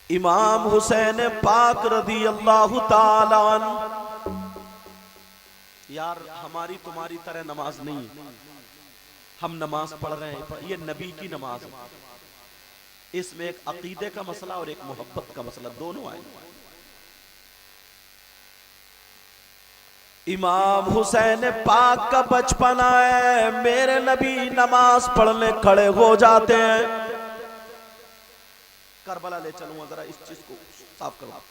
इमाम हुसैन पाक रदी अल्लाह ताला अन्हु। यार हमारी तुम्हारी तरह नमाज नहीं है, हम नमाज पढ़ रहे हैं, ये नबी की नमाज है। इसमें एक अकीदे का मसला और एक मोहब्बत का मसला दोनों आए। इमाम हुसैन पाक का बचपना है, मेरे नबी नमाज पढ़ने खड़े हो जाते हैं। करबला ले चलूंगा जरा, इस चीज को साफ करो।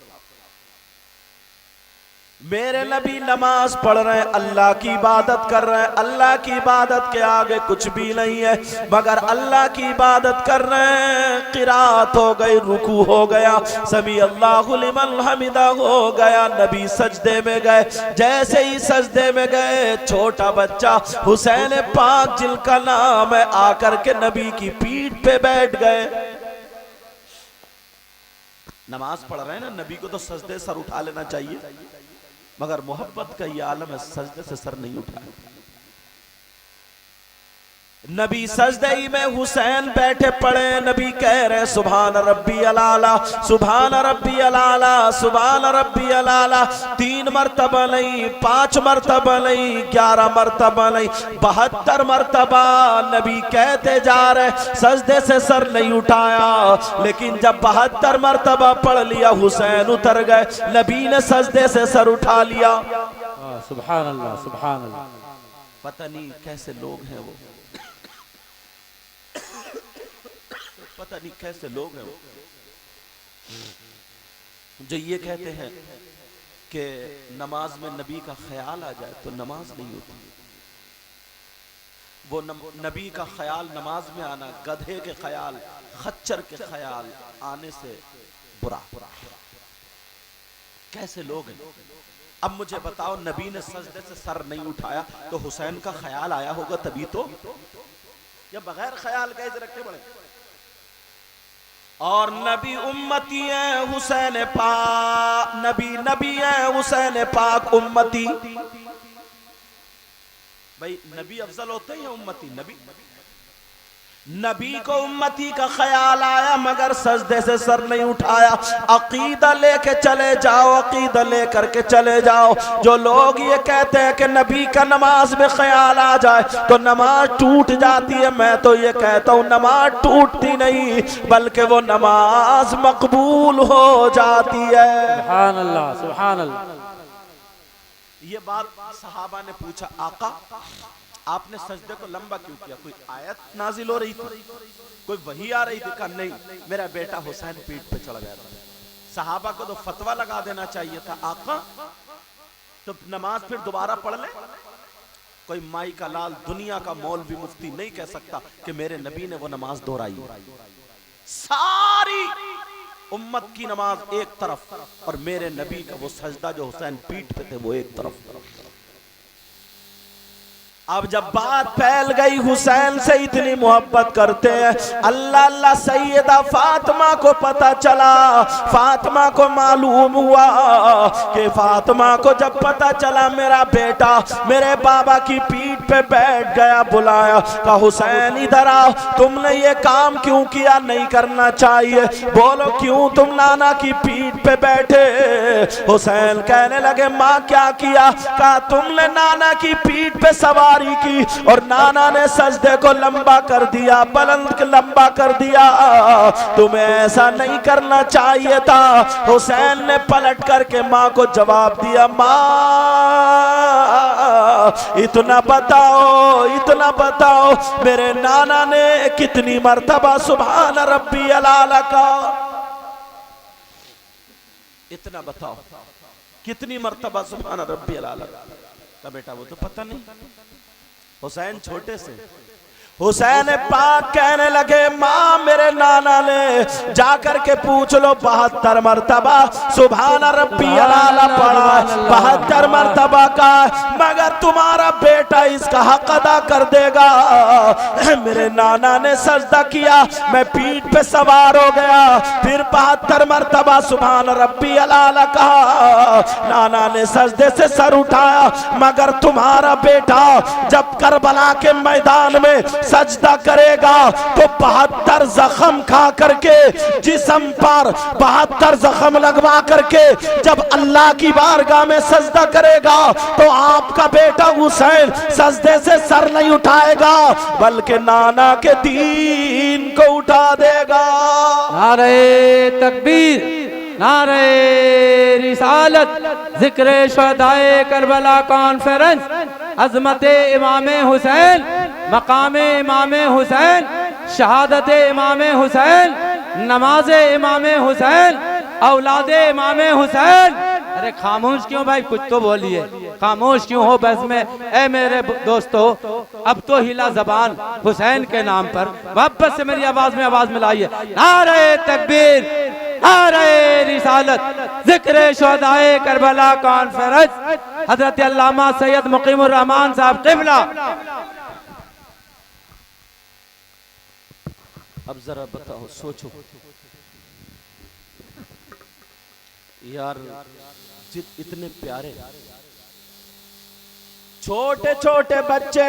मेरे नबी नमाज पढ़ रहे हैं, अल्लाह की इबादत कर रहे हैं। अल्लाह की इबादत के आगे कुछ भी नहीं है, मगर अल्लाह की इबादत कर रहे हैं। क़िरात हो गई, रुकू हो गया, समी अल्लाहु लिमन हमिदा हो गया, नबी सजदे में गए। जैसे ही सजदे में गए, छोटा बच्चा हुसैन पाक जिनका नाम है आकर के नबी की पीठ पे बैठ गए। नमाज पढ़ रहे हैं ना, नबी को तो सजदे सर उठा लेना चाहिए, मगर मोहब्बत का ये आलम है, सजदे से सर नहीं उठाया। नबी सजदे में हुसैन बैठे पड़े, नबी कह रहे सुभान रब्बी अलाला, सुभान रब्बी अलाला, सुभान रब्बी अलाला। 3 मरतबा नहीं, 5 मरतबा नहीं, 11 मरतबा नहीं, 72 मरतबा नबी कहते जा रहे, सजदे से सर नहीं उठाया। लेकिन जब 72 मरतबा पढ़ लिया, हुसैन उतर गए, नबी ने सजदे से सर उठा लिया। सुभान अल्लाह, सुभान अल्लाह। पता नहीं कैसे लोग हैं वो, पता नहीं कैसे लोग हैं वो, जो ये कहते हैं कि नमाज में नबी का ख्याल आ जाए तो नमाज नहीं होती। वो नबी का ख्याल नमाज में आना, गधे के ख्याल, खच्चर के ख्याल आने से बुरा। कैसे लोग हैं। अब मुझे बताओ, नबी ने सजदे से सर नहीं उठाया तो हुसैन का ख्याल आया होगा तभी तो, या बगैर ख्याल कैसे रखे बड़े। और नबी उम्मती है हुसैन पाक, नबी है हुसैन पाक उम्मती। भाई नबी अफजल होते हैं या उम्मती? नबी को उम्मती का ख्याल आया, मगर सजदे से सर नहीं उठाया। अकीदा लेके चले जाओ, अकीदा लेकर के चले जाओ। जो लोग ये कहते हैं कि नबी का नमाज में ख्याल आ जाए तो नमाज टूट जाती है, मैं तो ये कहता हूँ नमाज टूटती नहीं, बल्कि वो नमाज मकबूल हो जाती है। सुभान अल्लाह, सुभान अल्लाह। ये बात सहाबा ने पूछा, आका आपने सजदे को लंबा क्यों किया? कोई आयत नाजिल हो रही थी, कोई वही आ रही थी? कहा नहीं, मेरा बेटा हुसैन पीठ पे चढ़ गया था। सहाबा को तो फतवा लगा देना चाहिए था, आका तो नमाज फिर दोबारा पढ़ ले। कोई माई का लाल, दुनिया का मौलवी मुफ्ती नहीं कह सकता कि मेरे नबी ने वो नमाज दोहराई। सारी उम्मत की नमाज एक तरफ और मेरे नबी का वो सजदा जो हुसैन पीठ पे थे वो एक तरफ। अब जब बात फैल गई, हुसैन से इतनी मोहब्बत करते हैं, अल्लाह अल्लाह सैयदा फातिमा को पता चला, फातिमा को मालूम हुआ कि फातिमा को जब पता चला मेरा बेटा मेरे बाबा की पीठ पे बैठ गया, बुलाया, कहा हुसैन इधर आओ, तुमने ये काम क्यों किया? नहीं करना चाहिए, बोलो क्यों तुम नाना की पीठ पे बैठे? हुसैन कहने लगे माँ क्या किया? कहा तुमने नाना की पीठ पे सवार की और नाना ने सजदे को लंबा कर दिया, बुलंद लंबा कर दिया, तुम्हें ऐसा नहीं करना चाहिए था। हुसैन ने पलट करके माँ को जवाब दिया, माँ इतना बताओ मेरे नाना ने कितनी मर्तबा सुभान रब्बी अलाला का, इतना बताओ कितनी मर्तबा सुभान रब्बी अलाला का? बेटा वो तो पता नहीं। हुसैन छोटे से, हुसैन पाक कहने लगे माँ मेरे नाना ने जाकर के पूछ लो 72 मरतबा सुभान रब्बी अलाला पढ़ा, 72 मरतबा का, मगर तुम्हारा बेटा इसका हक अदा कर देगा। मेरे नाना ने सजदा किया, मैं पीठ पे सवार हो गया, फिर 72 मरतबा सुभान रब्बी अलाला कहा, नाना ने सजदे से सर उठाया, मगर तुम्हारा बेटा जब करबला के मैदान में सजदा करेगा तो 72 जख्म खा करके जिस्म पर 72 जख्म लगवा करके जब अल्लाह की बारगाह में सजदा करेगा तो आपका बेटा हुसैन सजदे से सर नहीं उठाएगा बल्कि नाना के दीन को उठा देगा। नारे तकबीर, नारे रिसालत, जिक्र शुहदाए करबला कॉन्फ्रेंस, अजमत इमाम हुसैन, मकाम इमाम हुसैन, शहादत इमाम हुसैन, नमाज इमाम हुसैन, औलाद इमाम हुसैन। अरे खामोश क्यों भाई, कुछ तो बोलिए, खामोश क्यों हो बस में। ए मेरे दोस्तों, अब तो हिला जबान हुसैन के नाम पर, वापस से मेरी आवाज में आवाज मिलाइए। नारे तकबीर, नारे रिसालत, जिक्र शुहदाए करबला कॉन्फ्रेंस, हजरत अल्लामा सैयद मुकीमुर रहमान साहब क़िबला। अब जरा बताओ, सोचो यार, इतने प्यारे छोटे छोटे बच्चे,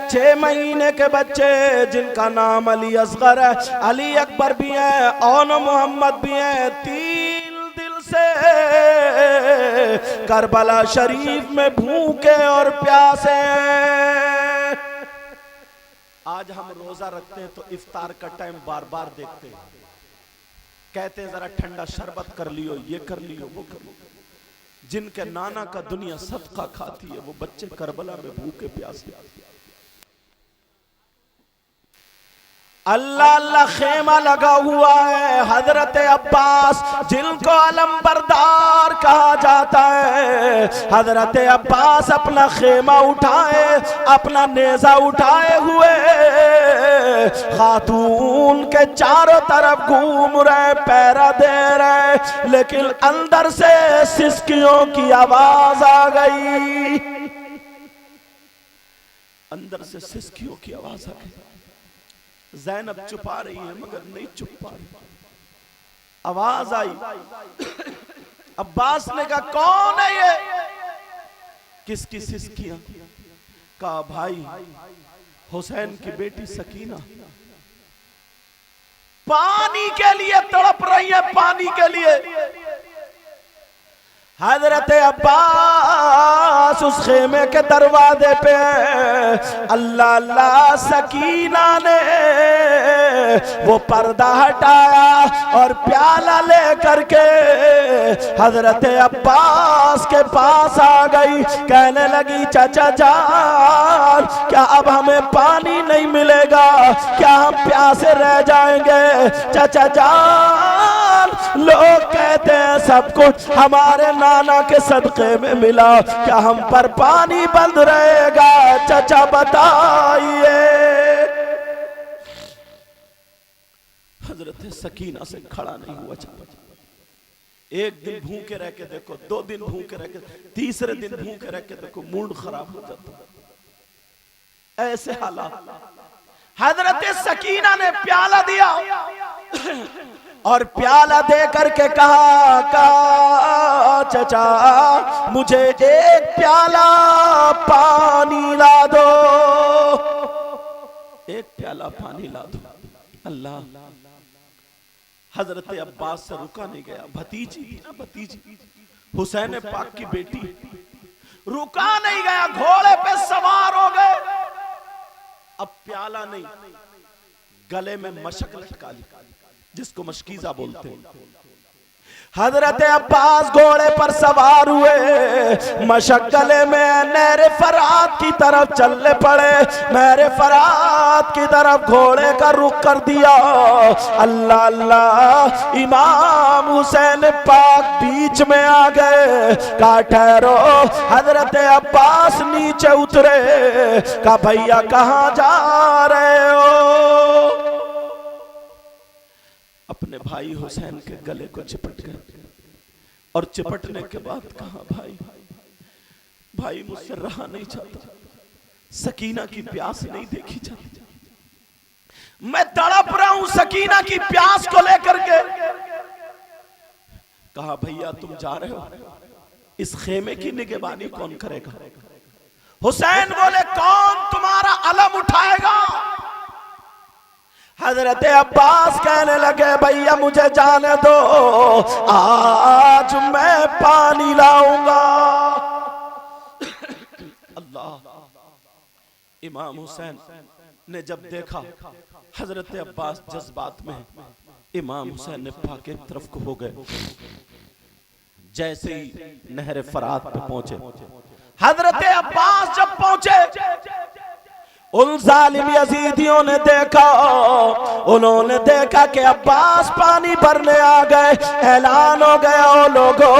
6 महीने के बच्चे जिनका नाम अली असगर है, अली अकबर भी है और मोहम्मद भी है, 3 दिल से करबला शरीफ में भूखे और प्यासे। आज हम रोजा रखते हैं तो इफ्तार का टाइम बार बार देखते हैं, कहते हैं जरा ठंडा शरबत कर लियो, ये कर लियो, वो कर लियो। जिनके नाना का दुनिया सदका खाती है वो बच्चे करबला में भूखे प्यासे। अल्लाह अल्लाह खेमा लगा हुआ है। हजरत अब्बास जिनको अलम बरदार कहा जाता है, हजरत अब्बास अपना खेमा उठाए, अपना नेजा उठाए हुए खातून के चारों तरफ घूम रहे, पैरा दे रहे, लेकिन अंदर से सिसकियों की आवाज आ गई, अंदर से सिसकियों की आवाज आ गई। ज़ैनब छुपा रही है मगर नहीं छुप पा रही, आवाज आई। अब्बास ने कहा कौन है ये, किसकी सिसकियां? कहा भाई हुसैन की बेटी सकीना पानी के लिए तड़प रही है, पानी के लिए। हजरत अब्बास उस खेमे के दरवाजे पे, अल्लाह अल्लाह, सकीना ने वो पर्दा हटाया और प्याला लेकर के हजरत अब्बास के पास आ गई, कहने लगी चाचा जान, क्या अब हमें पानी नहीं मिलेगा, क्या हम प्यासे रह जाएंगे? चाचा जान, लोग कहते हैं सब कुछ हमारे नाना के सदके में मिला, क्या हम पर पानी बंद रहेगा? चाचा बताइए। हजरत सकीना से खड़ा नहीं हुआ चाचा। एक दिन भूखे रह के देखो, 2 दिन भूखे रह के, तीसरे दिन भूखे रह के देखो, मूड खराब हो जाता। ऐसे हालात। हजरत सकीना ने प्याला दिया और प्याला दे करके कहा चाचा मुझे एक प्याला पानी ला दो, एक प्याला पानी ला दो। अल्लाह, हजरत अब्बास से रुका नहीं गया। भतीजी ना, भतीजी हुसैन पाक की बेटी, रुका नहीं गया, घोड़े पे सवार हो गए। अब प्याला नहीं, गले में मशक लटका ली, जिसको मशकीजा बोलते हैं। हजरत अब्बास घोड़े पर सवार हुए, मशक गले में, नहरे फरात की तरफ चलने पड़े। नहरे फरात की तरफ घोड़े का रुख कर दिया। अल्लाह अल्लाह, इमाम हुसैन पाक बीच में आ गए। कहा ठहरो। हजरत अब्बास नीचे उतरे, कहा भैया कहाँ जा रहे हो? अपने भाई हुसैन के गले को चिपट गए और चिपटने के बाद कहा भाई भाई मुझसे रहा नहीं जाता, सकीना की प्यास नहीं देखी जाती, मैं तड़प रहा हूं सकीना की प्यास को लेकर के। कहा भैया तुम जा रहे हो, इस खेमे की निगहबानी कौन करेगा? हुसैन बोले कौन तुम्हारा अलम उठाएगा? हजरत अब्बास कहने लगे भैया मुझे जाने दो, आज मैं पानी लाऊंगा। अल्लाह। इमाम हुसैन ने जब देखा हजरत अब्बास जज्बात में, इमाम हुसैन ने पाके तरफ को हो गए। जैसे ही नहर फरात पे पहुंचे, हजरत अब्बास जब पहुंचे, उन जालिम यजीदियों ने देखा, उन्होंने देखा कि अब्बास पानी भरने आ गए। ऐलान हो गया, ओ लोगों,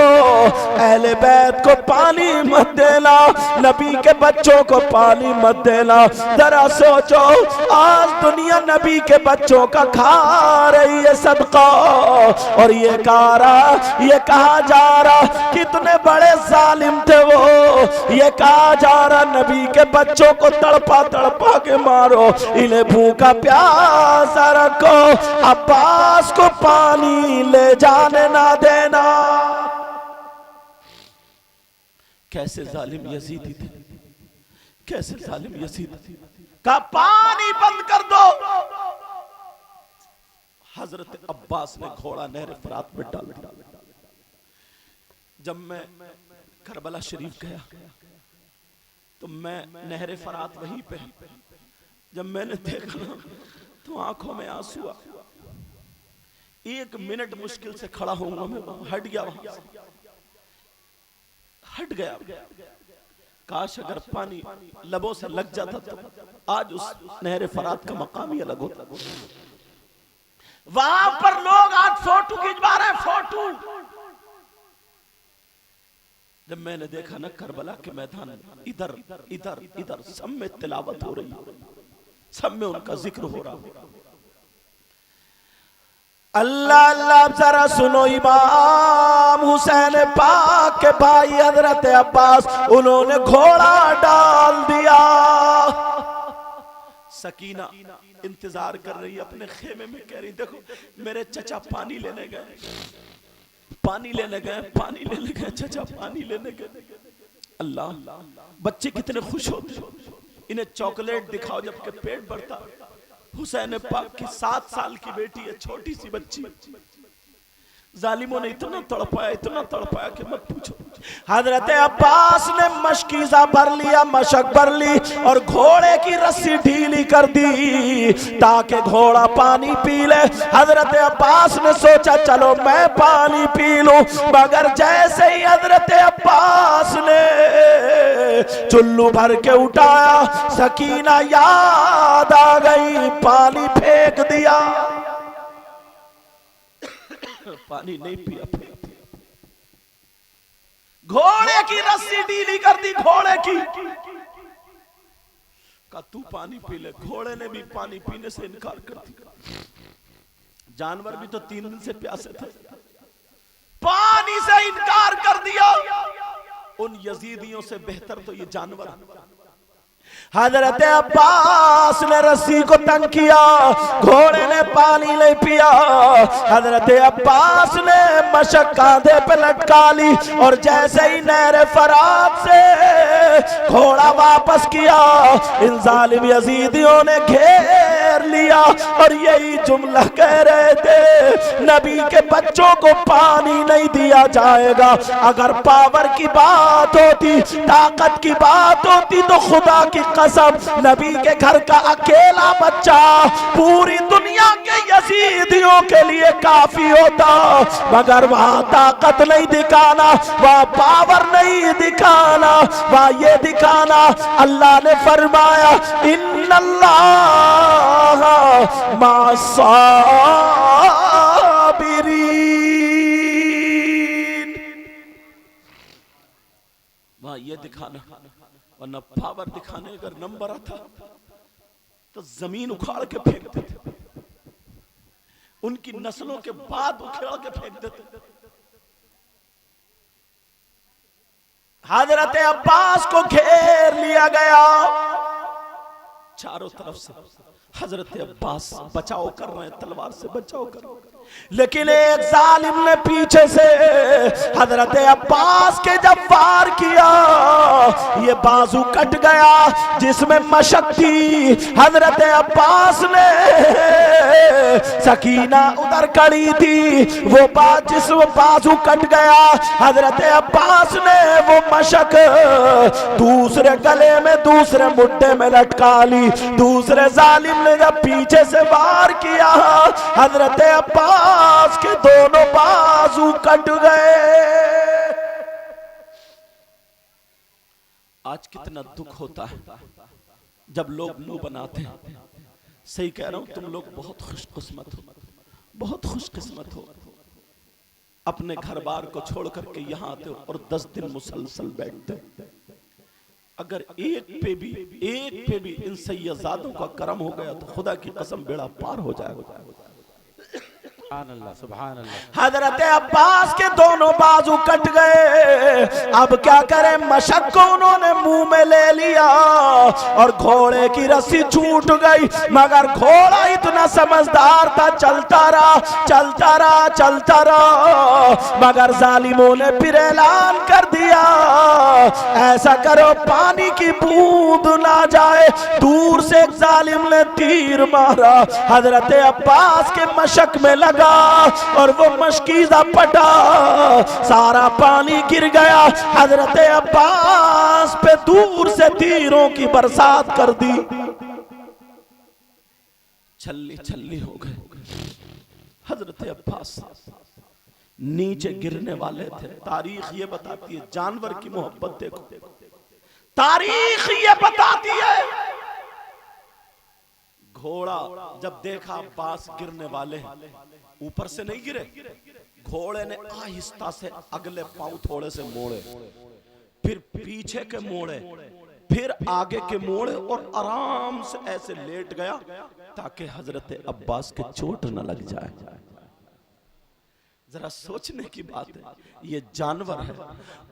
अहले बैत को पानी मत देना, नबी के बच्चों को पानी मत देना। जरा सोचो, आज दुनिया नबी के बच्चों का खा रही है सदका, और ये कहा जा रहा कितने बड़े जालिम थे वो। ये कहा जा रहा नबी के बच्चों को तड़पा तड़पा के मारो, इन्हें भूखा प्यासा रखो, अब्बास को पानी ले जाने ना देना। कैसे जालिम यजीदी थे, कैसे जालिम यजीदी का पानी बंद कर दो। हजरत अब्बास ने घोड़ा नहर फरात में डाल दिया। जब मैं करबला शरीफ गया तो मैं नहर फरात वहीं पे, जब मैंने देखा तो आंखों में आंसू आ। 1 मिनट मुश्किल से खड़ा होऊंगा मैं, हट गया, वहां हट गया। काश अगर पानी लबों से लग जाता तो आज उस नहर फरात का मकाम ही अलग होता। वहां पर लोग आज फोटो खिंचवा रहे हैं, फोटो। जब मैंने देखा ना करबला के मैदान में, इधर इधर इधर सब में तिलावत हो रही है, सब में उनका जिक्र हो रहा है। अल्लाह अल्लाह। जरा सुनो, इमाम हुसैन पाक के भाई हजरत अब्बास, उन्होंने घोड़ा डाल दिया। सकीना इंतजार कर रही है अपने खेमे में, कह रही देखो मेरे चचा पानी लेने गए, पानी लेने गए, पानी लेने गए, चचा पानी लेने गए। अल्लाह, बच्चे कितने खुश होते, इन्हें चॉकलेट दिखाओ जबकि पेट भरता। हुसैन पाक की 7 साल की बेटी है, छोटी सी बच्ची। जालिमों ने इतना तड़पाया कि मत पूछो। हजरत अब्बास ने मशकीजा भर लिया, मशक भर ली, और घोड़े की रस्सी ढीली कर दी ताकि घोड़ा पानी पी ले। हजरत अब्बास ने सोचा चलो मैं पानी पी लूं, मगर जैसे ही हजरत अब्बास ने चुल्लू भर के उठाया, सकीना याद आ गई, पानी फेंक दिया, पानी नहीं पिया। घोड़े की रस्सी ढीली कर दी, घोड़े की का तू पानी पी ले। घोड़े ने भी पानी पीने से इनकार कर दिया। जानवर भी तो 3 दिन से प्यासे थे, पानी से इनकार कर दिया। उन यजीदियों से बेहतर तो ये जानवर। हजरत अब्बास ने रस्सी को तंग किया, घोड़े ने पानी नहीं पिया। हजरत अब्बास ने मशक कांधे पे लटका ली, और जैसे ही नहर फरात से घोड़ा वापस किया, इन जालिम यजीदियों ने घेर लिया और यही जुमला कह रहे थे, नबी के बच्चों को पानी नहीं दिया जाएगा। अगर पावर की बात होती, ताकत की बात होती, तो खुदा की कसम नबी के घर का अकेला बच्चा पूरी दुनिया के यजीदियों के लिए काफी होता। मगर वहां ताकत नहीं दिखाना, वहां पावर नहीं दिखाना, वहां ये दिखाना, अल्लाह ने फरमाया इन्नल्लाह मास्साबिरीन। वहां ये दिखाना, वरना पावर दिखाने अगर नंबर आता तो जमीन उखाड़ के फेंक देते, उनकी नस्लों के बाद उखाड़ के फेंक देते। हजरत अब्बास को घेर लिया गया, चारों तरफ से हजरत अब्बास बचाव कर रहे हैं, तलवार से बचाव कर रहे हैं। लेकिन एक जालिम ने पीछे से हजरत अब्बास के जब वार किया, ये बाजू कट गया जिसमें मशक थी। हजरत अब्बास ने, सकीना उधर खड़ी थी, वो जिस बाजू कट गया, हजरत अब्बास ने वो मशक दूसरे गले में, दूसरे मुड्ढे में लटका ली। दूसरे जालिम ने जब पीछे से वार किया, हजरत अब्बास के दोनों बाजू कट गए। आज कितना दुख होता है जब लोग मुंह बनाते हैं। सही कह रहा हूं, तुम लोग बहुत खुशकिस्मत हो, बहुत खुशकिस्मत हो। अपने घर बार को छोड़ करके यहां आते हो और 10 दिन मुसलसल बैठते हो। अगर एक पे भी इन सैयदादों का करम हो गया तो खुदा की कसम बेड़ा पार हो जाएगा। हजरत अब्बास के दोनों बाजू कट गए। अब क्या करें, मशक को उन्होंने मुंह में ले लिया और घोड़े की रस्सी छूट गई। मगर घोड़ा इतना समझदार था, चलता रहा। मगर जालिमों ने फिर ऐलान कर दिया, ऐसा करो पानी की बूंद ना जाए। दूर से एक जालिम ने तीर मारा, हजरत अब्बास के मशक में लगा और वो मशकीज़ा पटा, सारा पानी गिर गया। हजरत अब्बास पे दूर से तीरों की बरसात कर दी। छल्ली हो गए। हजरत अब्बास नीचे गिरने वाले थे। तारीख ये बताती है, जानवर की मोहब्बत देखो, तारीख ये बताती है। घोड़ा जब देखा अब्बास गिरने वाले हैं, ऊपर से नहीं गिरे, घोड़े ने आहिस्ता से अगले पांव थोड़े से मोड़े, फिर पीछे के मोड़े, फिर आगे के मोड़े और आराम से ऐसे लेट गया ताकि हजरत अब्बास के चोट न लग जाए। जरा सोचने की बात है, ये जानवर है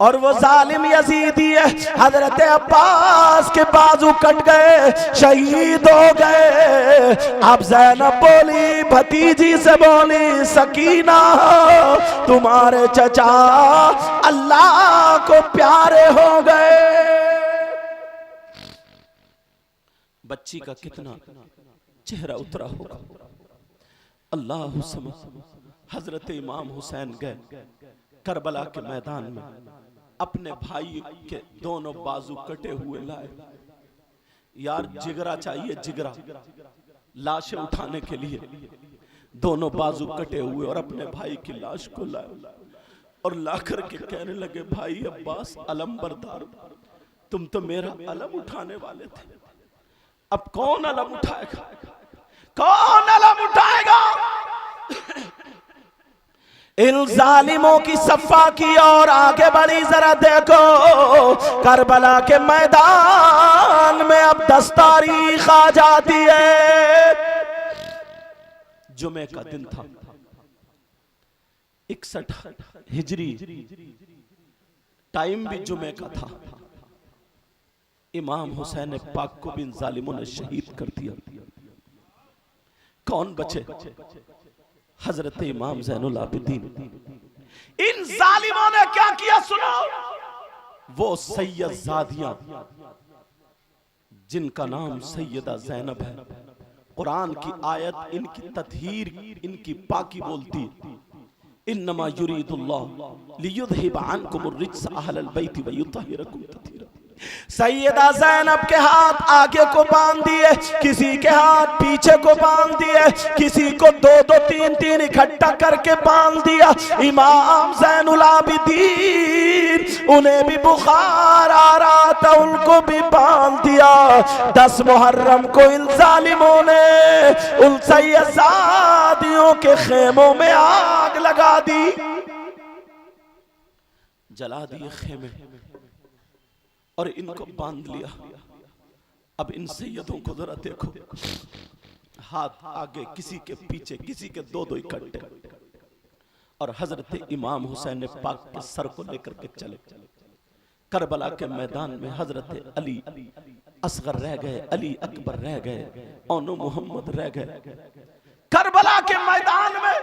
और वो जालिम यजीदी है। हजरत अब्बास के बाजू कट गए, शहीद हो गए। अब ज़ैनब बोली, भतीजी से बोली, सकीना तुम्हारे चचा अल्लाह को प्यारे हो गए। बच्ची का कितना चेहरा उतरा होगा। अल्लाह समझ। हजरत इमाम हुसैन गए करबला के मैदान में, अपने भाई के दोनों बाजू कटे हुए लाए। यार जिगरा चाहिए, जिगरा लाशें उठाने के लिए। दोनों बाजू कटे हुए और अपने भाई की लाश को लाए और ला करके कहने लगे, भाई अब्बास अलम बरदार, तुम तो मेरा अलम उठाने वाले थे, अब कौन अलम उठाएगा, कौन अलम उठाएगा। इन जालिमों की सफा की और आगे बढ़ी, जरा देखो करबला के मैदान में अब 10 तारीख आ जाती है। जुमे का दिन था, 61 हिजरी, टाइम भी जुमे का था। इमाम हुसैन पाक को भी इन जालिमों ने शहीद कर दिया। कौन बचे? हजरत इमाम ज़ैनुल आबिदीन। इन जालिमों ने क्या किया सुनो। वो सैयदजादियां जिनका नाम सैयदा ज़ैनब है, कुरान की आयत इनकी तत्हीर, इनकी पाकी बोलती, इन्नमा युरीदुल्लाह लियुज़हिब अन्कुमुर रिज्स अहलल बैति व युतहिरकुम तत्हीरा। सैयदा ज़ैनब के हाथ आगे को बांध दिए, किसी के हाथ पीछे को बांध दिए, किसी को 2-2 3-3 इकट्ठा करके बांध दिया। इमाम ज़ैनुल आबिदीन, उन्हें भी बुखार आ रहा था, उनको भी बांध दिया। 10 मुहर्रम को इन जालिमों ने उन सैयदादियों के खेमों में आग लगा दी, जला दिए खेमे और इनको बांध लिया। अब इन सैयदों को जरा देखो, हाथ आगे, किसी के पीछे, किसी के 2-2 इकट्ठे, और हजरत इमाम हुसैन पाक के सर को लेकर के चले। करबला के मैदान में हजरत अली असगर रह गए, अली अकबर रह गए, औनो मोहम्मद रह गए। करबला के मैदान में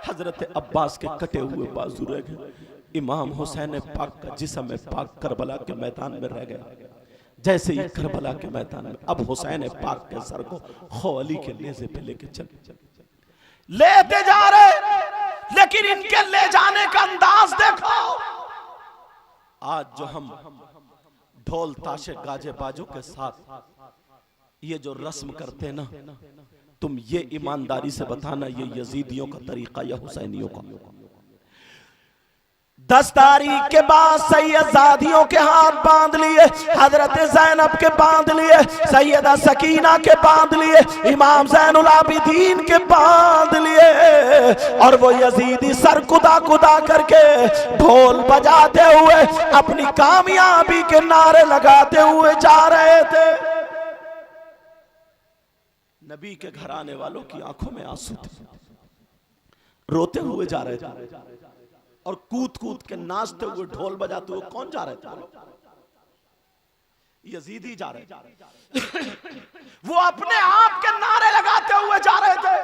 हजरत अब्बास के कटे हुए बाजू रह गए। इमाम हुसैन पाक का जिस्म पाक करबला के मैदान में रह गया। जैसे ही करबला के मैदान में अब हुसैन पाक के सर को खौली के नेज़े पे लेके चले, लेते जा रहे, लेकिन इनके ले जाने का अंदाज देखो। आज जो हम ढोल ताशे गाजे बाजों के साथ ये जो रस्म करते हैं ना, तुम ये ईमानदारी से बताना ये यजीदियों का तरीका या हुसैनियों का? 10 तारीख के बाद सैयदादियों के हाथ बांध लिए, हजरत ज़ैनब के बांध लिए, सैयदा सकीना के बांध लिए, इमाम ज़ैनुल आबिदीन के बांध लिए, और वो यजीदी सर कुदा कुदा करके ढोल बजाते हुए अपनी कामयाबी के नारे लगाते हुए जा रहे थे। नबी के घर आने वालों की आंखों में आंसू थे, रोते हुए जा रहे थे और कूद कूद के नाचते हुए ढोल बजाते हुए। कौन जा रहे थे? यजीदी जा रहे थे। वो अपने आप के नारे लगाते हुए जा रहे थे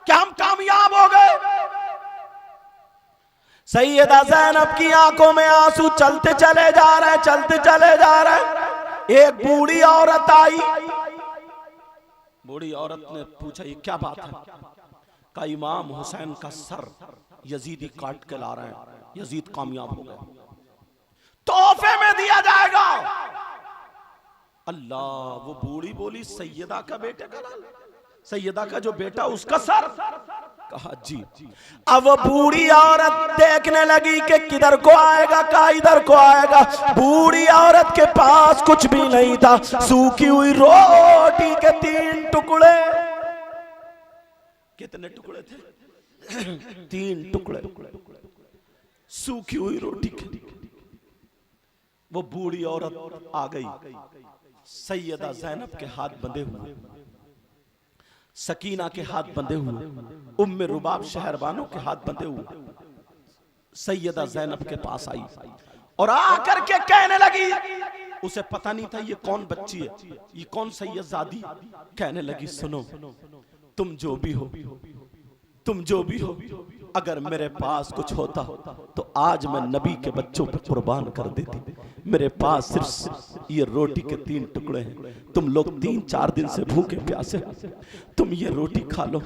कि हम कामयाब हो गए। सैयदा ज़ैनब की आंखों में आंसू चलते चले जा रहे, चलते चले जा रहे। एक बूढ़ी औरत आई। बूढ़ी औरत ने पूछा ये क्या बात है? का इमाम हुसैन का सर यजीदी काट के ला रहे हैं, यजीद कामयाब हो गए, तोहफे में दिया जाएगा। अल्लाह, वो बूढ़ी बोली सैयदा का बेटे का लाल, सैयदा का जो बेटा उसका सर? कहा जी। अब वो बूढ़ी औरत देखने लगी कि किधर को आएगा, का इधर को आएगा। बूढ़ी औरत के पास कुछ भी नहीं था, सूखी हुई रोटी के 3 टुकड़े। कितने टुकड़े थे? 3 टुकड़े, सूखी हुई रोटी के। वो बूढ़ी औरत आ गई, सैयदा ज़ैनब के हाथ बंधे हुए, सकीना के हाथ बंधे हुए, उम्मे रुबाब शहरबानों के हाथ बंधे हुए, सैयदा ज़ैनब के पास आई और आकर के कहने लगी, उसे पता नहीं था ये कौन बच्ची है, ये कौन सैयदजादी। कहने लगी सुनो, तुम जो भी हो, तुम जो भी हो, अगर मेरे पास कुछ होता तो आज मैं नबी के बच्चों पर कुर्बान कर देती। मेरे पास सिर्फ ये रोटी के 3 टुकड़े हैं। तुम लोग 3-4 दिन से भूखे प्यासे, तुम ये रोटी खा लो।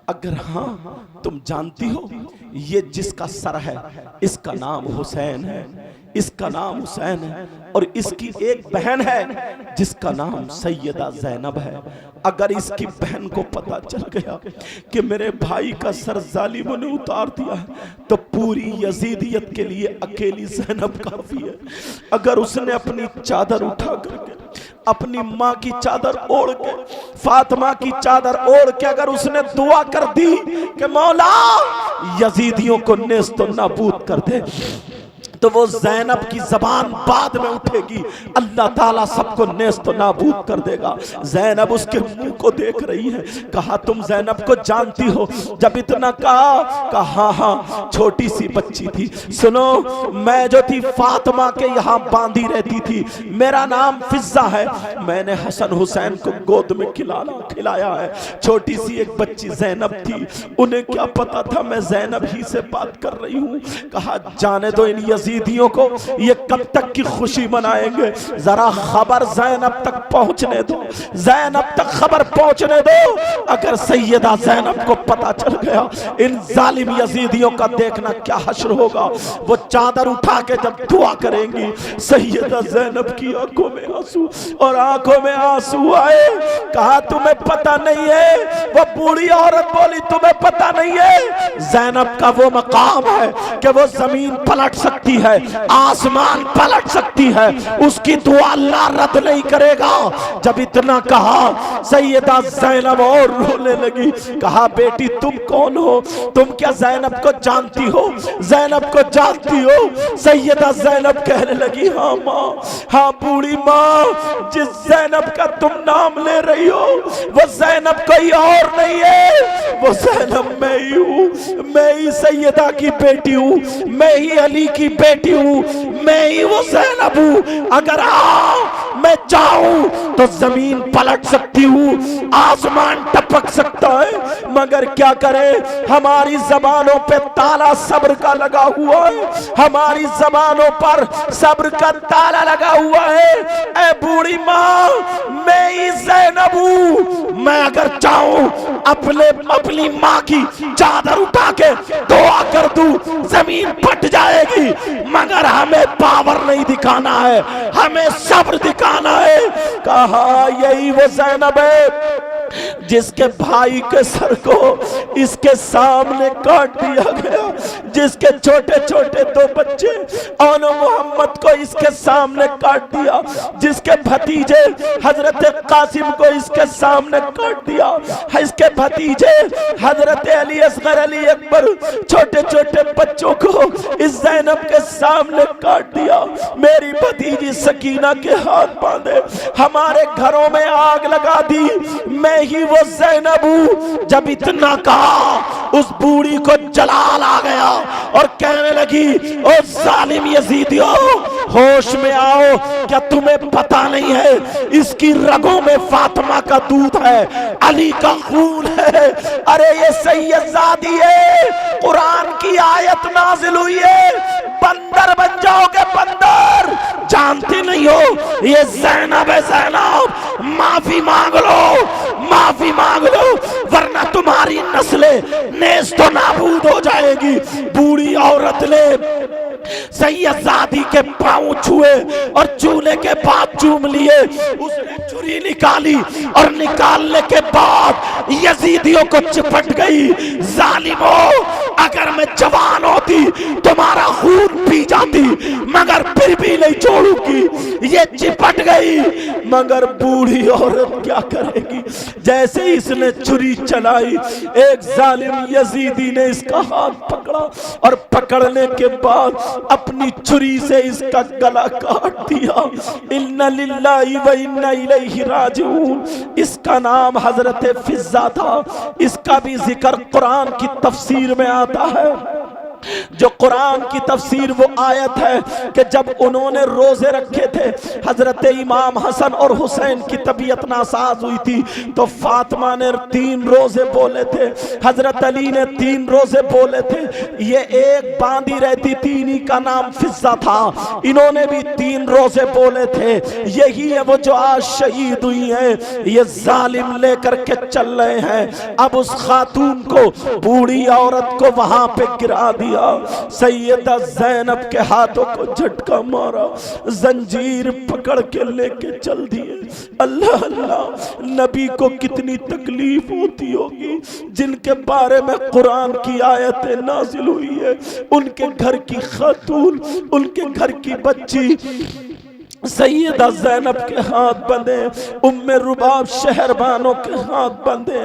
अगर हाँ तुम जानती हो ये जिसका सर है इसका नाम हुसैन है, इसका नाम हुसैन है, और इसकी एक बहन है जिसका नाम सैयदा ज़ैनब है। अगर इसकी बहन को पता चल गया कि मेरे भाई का सर जालिमों ने उतार दिया है तो पूरी यजीदियत के लिए अकेली ज़ैनब काफी है। अगर उसने अपनी चादर उठा करके, अपनी माँ की चादर ओढ़ के, फातिमा की चादर ओढ़ के अगर उसने दुआ कर दी कि मौला यजीदियों को नेस्त नाबूद कर दे, तो वो ज़ैनब की ज़बान बाद में उठेगी, अल्लाह ताला सबको नेस्त नाबूद कर देगा। ज़ैनब उसके मुंह को देख रही है। कहा तुम ज़ैनब को जानती हो? जब इतना कहा हाँ हाँ, छोटी सी बच्ची थी। सुनो, मैं जो थी फातिमा के यहाँ बांधी रहती थी, मेरा नाम फिज़्ज़ा है, मैंने हसन हुसैन को गोद में खिलाया है। छोटी सी एक बच्ची ज़ैनब थी, उन्हें क्या पता था मैं ज़ैनब ही से बात कर रही हूँ। कहा जाने दो इन यजीदियों को, ये कब तक की खुशी मनाएंगे, जरा खबर ज़ैनब तक पहुंचने दो, ज़ैनब तक खबर पहुंचने दो। अगर सैयदा ज़ैनब को पता चल गया इन जालिम यजीदियों का देखना क्या हश्र होगा। वो चादर उठा के जब दुआ करेंगी, सैयदा ज़ैनब की आंखों में आंसू और आंखों में आंसू आए। कहा तुम्हें पता नहीं है? वो बूढ़ी औरत बोली तुम्हें पता नहीं है? ज़ैनब का वो मकाम है कि वो जमीन पलट सकती है, आसमान पलट सकती है, उसकी दुआ अल्लाह रद्द नहीं करेगा। जब इतना कहा सैयदा ज़ैनब और रोने लगी। कहा बेटी तुम कौन हो? तुम क्या ज़ैनब को जानती हो? ज़ैनब को जानती हो? सैयदा ज़ैनब कहने लगी हाँ माँ, हाँ बूढ़ी माँ, जिस ज़ैनब का तुम नाम ले रही हो वो ज़ैनब कोई और नहीं है, वो ज़ैनब मैं ही हूँ, मैं ही सैयदा की बेटी हूँ, मैं ही अली की बेटी हूँ, मैं ही वो ज़ैनब हूँ। अगर मैं चाहूँ तो जमीन पलट सकती हूँ, आसमान टपक सकता है, मगर क्या करें, हमारी जबानों पे ताला सब्र का लगा हुआ है, हमारी जबानों पर सब्र का ताला लगा हुआ है। ए बूढ़ी माँ, मैं ही ज़ैनब हूँ, मैं अगर चाहूं अपनी माँ की चादर उठा के दुआ कर दूं, जमीन फट जाएगी, मगर हमें पावर नहीं दिखाना है, हमें सब्र दिखाना है। कहा यही वो ज़ैनब है जिसके भाई के सर को इसके सामने काट दिया गया, जिसके छोटे छोटे दो बच्चे और मोहम्मद को इसके सामने काट दिया, जिसके भतीजे हजरत कासिम को इसके सामने काट दिया, इसके भतीजे हजरत अली असगर अली अकबर छोटे छोटे बच्चों को इस ज़ैनब के सामने काट दिया। मेरी भतीजी सकीना के हाथ बांधे, हमारे घरों में आग लगा दी, मैं ही वो ज़ैनब हूँ। जब इतना कहा उस बूढ़ी को जलाल आ गया और कहने लगी, ओ जालिम यजीदियों, होश में आओ, क्या तुम्हें पता नहीं है इसकी रगों में फातिमा का दूध है, अली का खून है। अरे ये सैयदजादी है, कुरान की आयत नाजिल हुई है, बंदर बन जाओगे बंदर, जानते नहीं हो ये ज़ैनब है ज़ैनब, माफी मांग लो, माफी मांग लो, वरना तुम्हारी नस्लें नेस्त तो नाबूद हो जाएगी। बूढ़ी औरत ने सैयदजादी के पांव छुए और छूने के बाद चूम लिए, उसने छुरी निकाली और निकालने के बाद यजीदियों को चिपट गई। जालिमों, अगर मैं जवान होती तुम्हारा खून पी जाती, मगर फिर भी नहीं छोड़ूंगी, ये चिपट गई। मगर बूढ़ी औरत क्या करेगी, जैसे इसने छुरी चलाई, एक जालिम यजीदी ने इसका हाथ पकड़ा और पकड़ने के बाद अपनी छुरी से इसका गला काट दिया। इन्ना लिल्लाहि व इन्ना इलैहि राजिऊन। इसका नाम हजरत फिज़्ज़ा था, इसका भी जिक्र कुरान की तफसीर में आता है। जो कुरान की तफसीर वो आयत है कि जब उन्होंने रोजे रखे थे, हजरत इमाम हसन और हुसैन की तबीयत नासाज हुई थी, तो फातिमा ने 3 रोजे बोले थे, हजरत अली ने 3 रोजे बोले थे, ये एक बांधी रहती थी, इन्हीं का नाम फिज़्ज़ा था, इन्होंने भी 3 रोजे बोले थे। यही है वो जो आज शहीद हुई है, ये जालिम लेकर के चल रहे हैं। अब उस खातून को, बूढ़ी औरत को वहां पे गिरा दिया, सैयदा ज़ैनब के हाथों को झटका मारा, जंजीर पकड़ के लेके चल दिए। अल्लाह अल्लाह, नबी को कितनी तकलीफ होती होगी, जिनके बारे में कुरान की आयतें नाजिल हुई है, उनके घर की खातून, उनके घर की बच्ची सैयदा ज़ैनब के हाथ बंधे, उम्मे रुबाब शहरबानों के हाथ बंधे।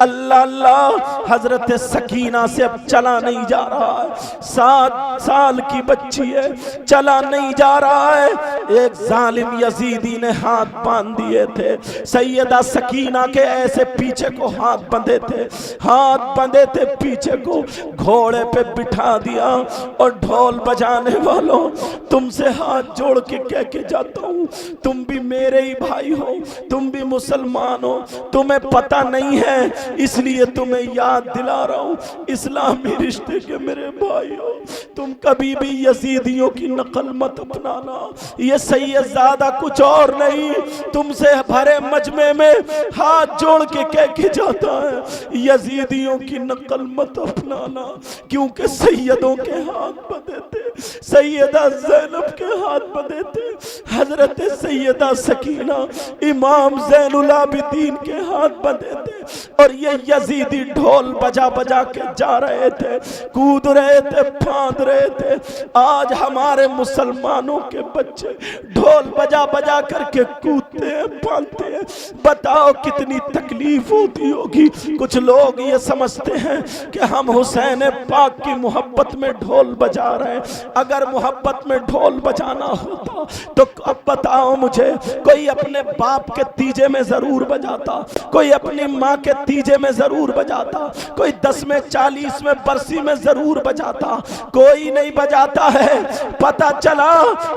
अल्लाह अल्लाह, हजरत सकीना से अब चला नहीं जा रहा है, 7 साल की बच्ची है, चला नहीं जा रहा है। एक जालिम यजीदी ने हाथ बांध दिए थे, सैयदा सकीना के ऐसे पीछे को हाथ बंधे थे, हाथ बंधे थे पीछे को, घोड़े पे बिठा दिया और ढोल बजाने वालों, तुमसे हाथ जोड़ के कह के जाता हूं, तुम भी मेरे ही भाई हो, तुम भी मुसलमान हो, तुम्हें पता नहीं है इसलिए तुम्हें याद दिला रहा हूं, इस्लामी रिश्ते के मेरे भाई हो, तुम कभी भी यजीदियों की नकल मत अपनाना। ये सैयदजादा कुछ और नहीं, तुमसे भरे मजमे में हाथ जोड़ के कह के जाता है, यजीदियों की नकल मत अपनाना, क्योंकि सैयदों के हाथ बंधे थे, सैयदा ज़ैनब के हाथ बंधे थे, हजरत सैयदा सकीना इमाम ज़ैनुल आबिदीन के हाथ बंधे थे, और ये यजीदी ढोल बजा बजा के जा रहे थे, कूद रहे थे, फांद रहे थे। आज हमारे मुसलमानों के बच्चे ढोल बजा बजा करके कूदते हैं, फांदते हैं, बताओ कितनी तकलीफ होती होगी। कुछ लोग ये समझते हैं कि हम हुसैन पाक की मोहब्बत में ढोल बजा रहे हैं, अगर मोहब्बत में ढोल बजाना होता तो अब बताओ मुझे, कोई अपने बाप के तीजे में जरूर बजाता, कोई अपनी माँ के तीजे में जरूर बजाता, कोई 10 में 40 में बरसी में जरूर बजाता, कोई नहीं बजाता है। पता चला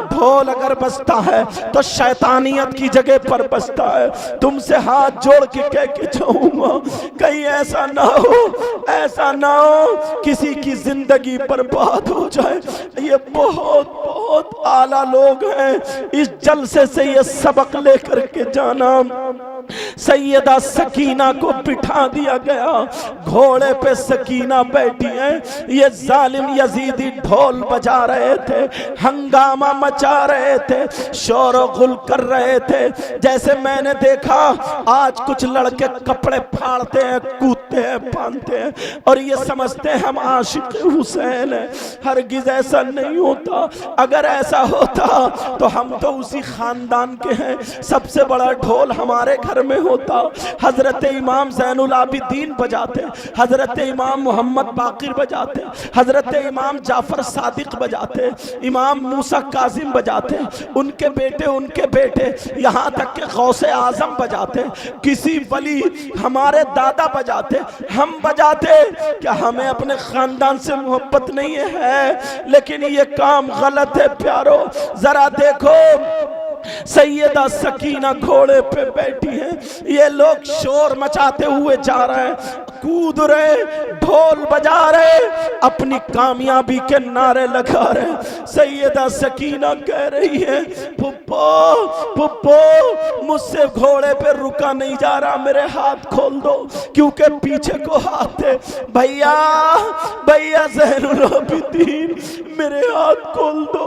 ढोल अगर बजता है तो शैतानियत की जगह पर बजता है। तुमसे हाथ जोड़ के कह के चाहूंगा, कहीं ऐसा ना हो, ऐसा ना हो किसी की जिंदगी बर्बाद हो जाए। ये बहुत बहुत आला लोग हैं, इस जलसे से ये सबक लेकर के जाना। सैयदा सकीना को बिठा दिया गया, घोड़े पे सकीना बैठी है। ये जालिम यजीदी ढोल बजा रहे थे, हंगामा मचा रहे थे, शोर गुल कर रहे थे। जैसे मैंने देखा आज कुछ लड़के कपड़े फाड़ते हैं, कूदते हैं, बांधते हैं और ये समझते हैं हम आशिक हुसैन हैं। हरगिज ऐसा नहीं होता। अगर ऐसा होता तो हम तो उसी खानदान के हैं, सबसे बड़ा ढोल हमारे घर में होता। हजरत इमाम ज़ैनुल आबिदीन बजाते, हजरत इमाम मोहम्मद बाकिर बजाते, हजरत इमाम जाफर सादिक बजाते, इमाम मूसा काजिम बजाते, उनके बेटे यहाँ तक के गौसे आजम बजाते, किसी वली हमारे दादा बजाते, हम बजाते। क्या हमें अपने खानदान से मोहब्बत नहीं है? लेकिन ये काम गलत है प्यारो। जरा देखो सैयदा सकीना घोड़े पे बैठी है, ये लोग शोर मचाते हुए जा रहे हैं, कूद रहे, ढोल बजा रहे, अपनी कामयाबी के नारे लगा रहे। सैयदा सकीना कह रही है, पुप्पो पुप्पो मुझसे घोड़े पे रुका नहीं जा रहा, मेरे हाथ खोल दो, क्योंकि पीछे को हाथ है। भैया भैया ज़ैनुल आबिदीन मेरे हाथ खोल दो।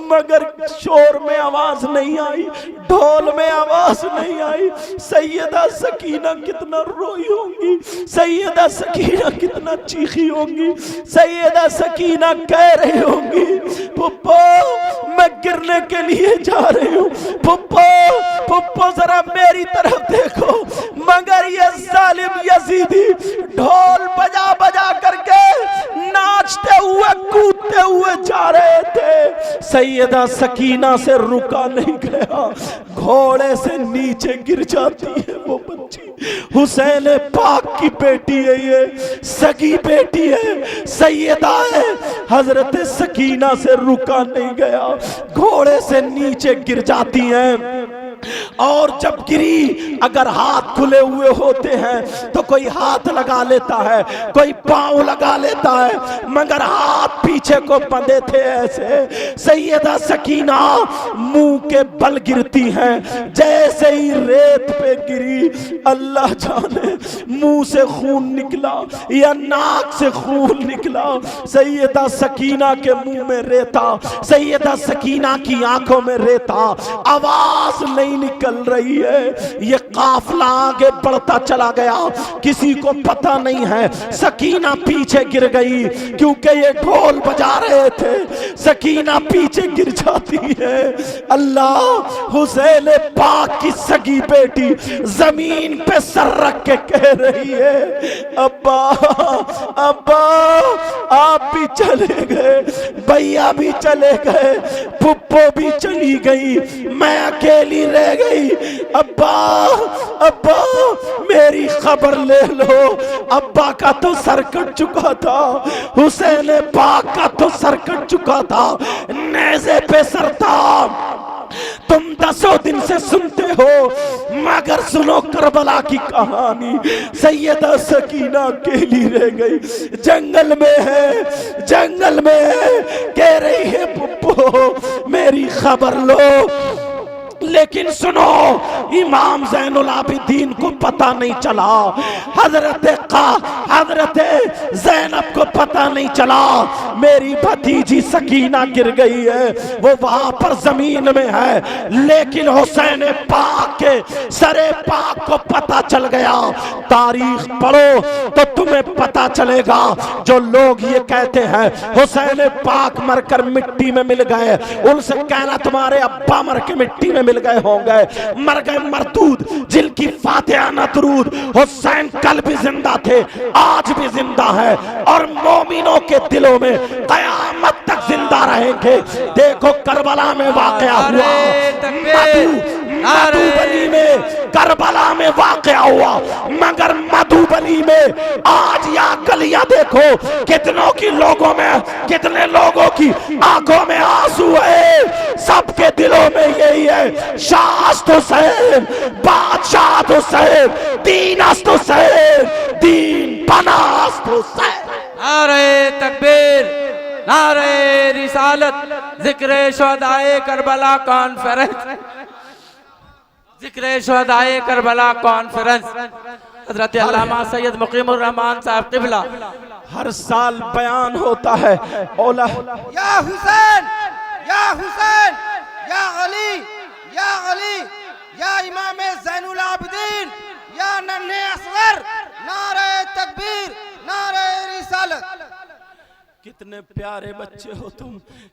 मगर शोर में आवाज नहीं आई, ढोल में आवाज नहीं आई। सैयदा सकीना कितना रोई होंगी, सैयदा सकीना कितना चीखी होंगी। सैयदा सकीना कह रही होंगी, पुप्पो मैं गिरने के लिए जा रही हूँ, पुप्पो पुप्पो जरा मेरी तरफ देखो। मगर ये जालिम यजीदी ढोल बजा बजा करके नाचते हुए कूदते हुए जा रहे थे। सैयदा सकीना से रुका नहीं गया, घोड़े से नीचे गिर जाती है वो बच्ची। हुसैन पाक की बेटी है, ये सगी बेटी है, सैयदा है। हजरत सकीना से रुका नहीं गया, घोड़े से नीचे गिर जाती है। और जब गिरी, अगर हाथ खुले हुए होते हैं तो कोई हाथ लगा लेता है, कोई पांव लगा लेता है, मगर हाथ पीछे को बंधे थे ऐसे। सैयदा सकीना मुंह के बल गिरती हैं, जैसे ही रेत पे गिरी, अल्लाह जाने मुंह से खून निकला या नाक से खून निकला। सैयदा सकीना के मुंह में रेता, सैयदा सकीना की आंखों में रेता, आवाज नहीं निकल रही है। ये काफला आगे बढ़ता चला गया, किसी को पता नहीं है। सकीना पीछे गिर गई, क्योंकि ये ढोल बजा रहे थे। सकीना पीछे गिर जाती है। अल्लाह हुसैन पाक की सगी बेटी जमीन पे सर रख के कह रही है, अब्बा अब्बा आप भी चले गए, भैया भी चले गए, पुप्पो भी चली गई, मैं अकेली रह गई। अब्बा अब्बा मेरी खबर ले लो। अब्बा का तो सर कट चुका था, हुसैन पाक का तो सर कट चुका था, नेज़े पे सर था। तुम 10 दिन से सुनते हो, मगर सुनो करबला की कहानी। सैयदा सकीना अकेली रह गई, जंगल में है, जंगल में है, कह रही है पुप्पो मेरी खबर लो। लेकिन सुनो, इमाम ज़ैनुल आबिदीन को पता नहीं चला, हजरत ज़ैनब को पता नहीं चला मेरी भतीजी सकीना गिर गई है, वो वहां पर जमीन में है। लेकिन हुसैन पाक के सरे पाक को पता चल गया। तारीख पढ़ो तो तुम्हें पता चलेगा। जो लोग ये कहते हैं हुसैन पाक मरकर मिट्टी में मिल गए, उनसे कहना तुम्हारे अब्बा मर के मिट्टी में मिल गए होंगे, मर गए मरदूद, जिनकी फातिहा न दुरूद। हुसैन कल भी जिंदा थे, आज भी जिंदा है, और मोमिनों के दिलों में कयामत तक जिंदा बजा रहेंगे। देखो करबला में वाकया हुआ, मधुबनी में करबला में वाकया हुआ, मगर मधुबनी में आज या गलियां देखो कितनों की लोगों में, कितने लोगों की आंखों में आंसू है, सबके दिलों में यही है, शाह हुसैन, बादशाह हुसैन, दीन हुसैन, दीन पनाह हुसैन। नारे तकबीर, नारे रिसालत, जिक्र शुहदाए करबला कॉन्फ्रेंस, जिक्र शुहदाए करबला कॉन्फ्रेंस। हजरत अल्लामा सैयद मुकीमुर रहमान साहब क़िबला हर साल बयान होता है, औला या हुसैन, या हुसैन, या अली, या अली, या इमाम ज़ैनुल आबिदीन, या नन्हे असगर, नारे तकबीर, नारे रिसालत। कितने प्यारे बच्चे हो तुम,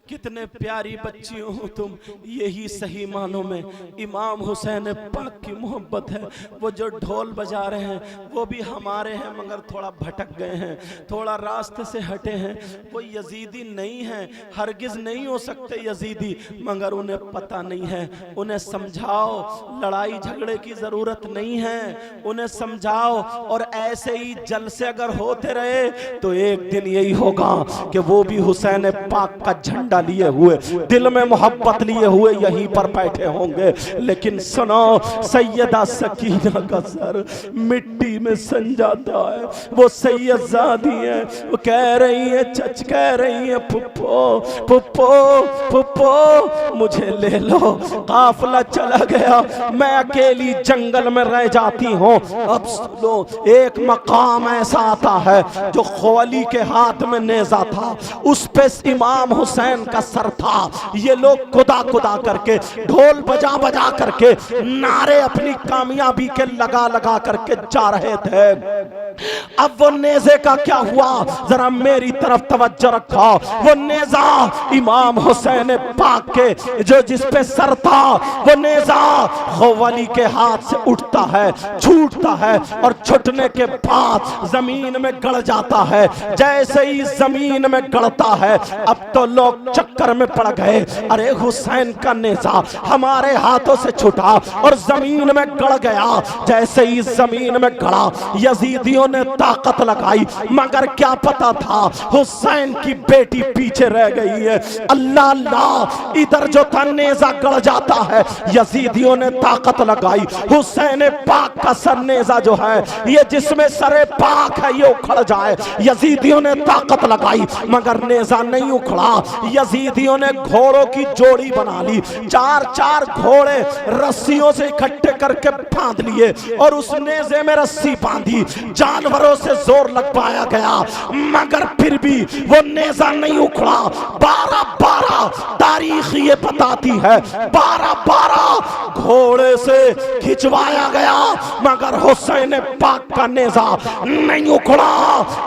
कितने प्यारी बच्चियों हो तुम। यही सही मानों में इमाम हुसैन पाक की मोहब्बत है। वो जो ढोल बजा रहे हैं वो भी हमारे हैं, मगर थोड़ा भटक गए हैं, थोड़ा रास्ते से हटे हैं। वो यजीदी नहीं है, हरगिज नहीं हो सकते यजीदी, मगर उन्हें पता नहीं है। उन्हें समझाओ, लड़ाई झगड़े की जरूरत नहीं है, उन्हें समझाओ। और ऐसे ही जलसे अगर होते रहे तो एक दिन यही होगा कि वो भी हुसैन पाक का झंडा लिए हुए, दिल में मोहब्बत लिए हुए यहीं पर बैठे होंगे। लेकिन सुनो, सैयदा सकीना का सर मिट्टी में सन जाता है। वो सैयदजादी है, वो कह रही है, चच कह रही है, पुप्पो पुप्पो पुप्पो मुझे ले लो। काफिला चला गया, मैं अकेली जंगल में रह जाती हूँ। अब सुनो, एक मकाम ऐसा आता है जो ख्वाली के हाथ में नेजा था, उस पे इमाम हुसैन का सर था। ये लोग खुदा खुदा करके, ढोल बजा बजा करके, नारे अपनी कामयाबी के लगा लगा करके जा रहे थे। अब वो नेज़े का क्या हुआ, जरा मेरी तरफ तवज्जो रखो। वो नेज़ा इमाम हुसैन पाक के जो जिस पे सर था, वो नेज़ा ख्वाली के हाथ से उठता है, छूटता है, और छूटने के बाद जमीन में गड़ जाता है। जैसे ही जमीन में गड़ता है, अब तो लोग चक्कर में पड़ गए, अरे हुसैन का नेज़ा हमारे हाथों से छूटा और जमीन में गड़ गया। जैसे ही जमीन में गड़ा, यजीदियों ने ताकत लगाई, मगर क्या पता था हुसैन की बेटी पीछे रह गई है। अल्लाह अल्लाह, इधर जो था नेज़ा गड़ जाता है, यजीदियों ने ताकत लगाई, हुसैन पाक का सर नेज़ा जो है, ये जिसमें सरे पाक है, ये उखड़ जाए। यजीदियों ने ताकत लगाई, मगर नेज़ा नहीं उखड़ा। यजीदियों ने घोड़ों की जोड़ी बना ली, चार चार घोड़े रस्सियों से इकट्ठे करके बांध लिए और उस नेज़े में रस्सी बांधी। जानवरों से जोर लगवाया गया, मगर फिर भी वो नेज़ा नहीं उखड़ा। 12-12 तारीख ये बताती है, 12-12 घोड़े से खिंचवाया गया, मगर हुसैन पाक का नेज़ा नहीं उखड़ा।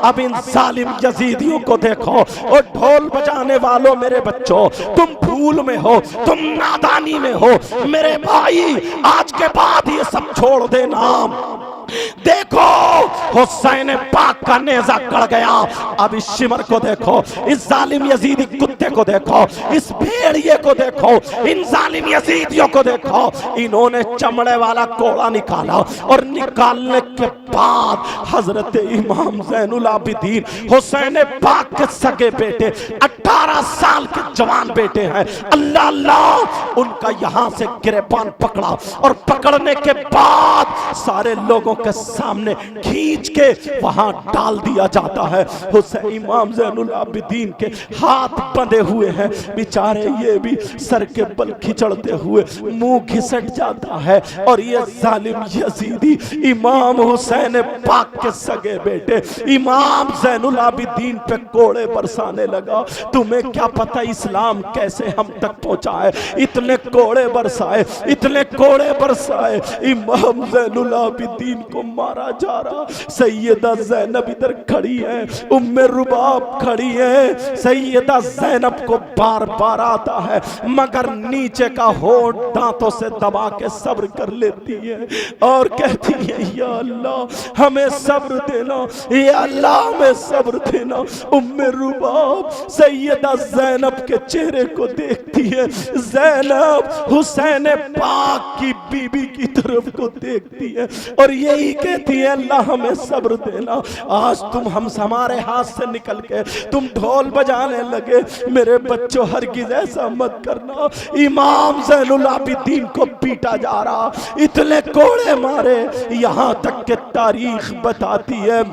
अब इन जालिम यजीदियों को देखो, और ढोल बजाने वालों मेरे बच्चों, तुम भूल में हो, तुम नादानी में हो। मेरे भाई, आज के बाद ये सब छोड़ देना। देखो, हुसैन पाक का नेज़ा गड़ गया। अब इस शिमर को देखो, इस जालिम यजीदी कुत्ते को देखो, इस भेड़िए को देखो, इन जालिम यजीदियों को देखो। इन्होंने चमड़े वाला कोड़ा निकाला और निकालने के बाद हजरत इमाम ज़ैनुल आबिदीन हुसैन पाक के सगे बेटे, 18 साल के जवान बेटे हैं, अल्लाह अल्लाह, उनका यहां से गिरेबान पकड़ा और पकड़ने के बाद सारे लोगों के सामने खींच के वहां डाल दिया जाता है। हुसैन इमाम ज़ैनुल आबिदीन के हाथ बंधे हुए हैं, बेचारे ये भी सर के बल खिचड़ते हुए मुंह घिसट जाता है। और ये जालिम यजीदी इमाम हुसैन पाक के सगे बेटे इमाम ज़ैनुल आबिदीन पे कोड़े बरसाने लगा। तुम्हें क्या पता इस्लाम कैसे हम तक पहुंचा है। इतने कोड़े बरसाए, इतने कोड़े बरसाए, इमाम ज़ैनुल आबिदीन को मारा जा रहा। सैयदा ज़ैनब इधर खड़ी है, उम्मे रुबाब खड़ी है। सैयदा ज़ैनब को बार बार आता है मगर नीचे का होंठ दांतों से दबा के सब्र कर लेती है और कहती है या अल्लाह हमें सब्र देना, या अल्लाह हमें सब्र देना। उम्मे रुबाब सैयदा ज़ैनब के चेहरे को देखती है, ज़ैनब हुसैन पाक की बीबी की तरफ को देखती है और यही कहती है अल्लाह हमें सब्र देना। आज तुम हम हमारे हाथ से निकल के तुम ढोल बजाने लगे, मेरे बच्चों हरगिज़ ऐसा मत करना। इमाम ज़ैनुल आबिदीन को पीटा जा रहा, इतने कोड़े मारे, यहाँ तक के तारीख बताती है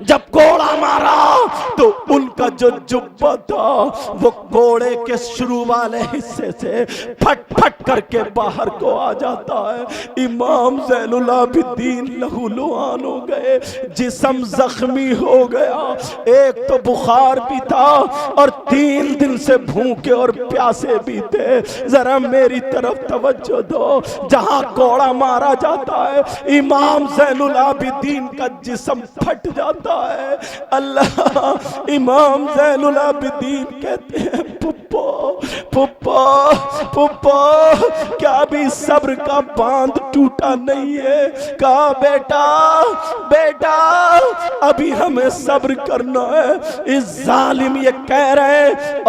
जब कोड़ा मारा तो उनका जो जुब्बा था वो कोड़े के शुरू वाले हिस्से से फट फट करके बाहर को आ जाता है। इमाम ज़ैनुल आबिदीन लहूलुहान हो गए, जिस्म जख्मी हो गया, एक तो बुखार भी था और 3 दिन से भूखे और प्यासे भी थे। जरा मेरी तरफ तवज्जो दो, जहां कोड़ा मारा जाता है इमाम ज़ैनुल आबिदीन का जिस्म फट जाता है। अल्लाह, इमाम ज़ैनुल आबिदीन कहते हैं पुप्पो पुप्पो पुप्पो, क्या भी सब्र का बांध टूटा नहीं है? कहा बेटा बेटा अभी हमें सब्र करना है। इस जालिम ये कह रहे हैं ओ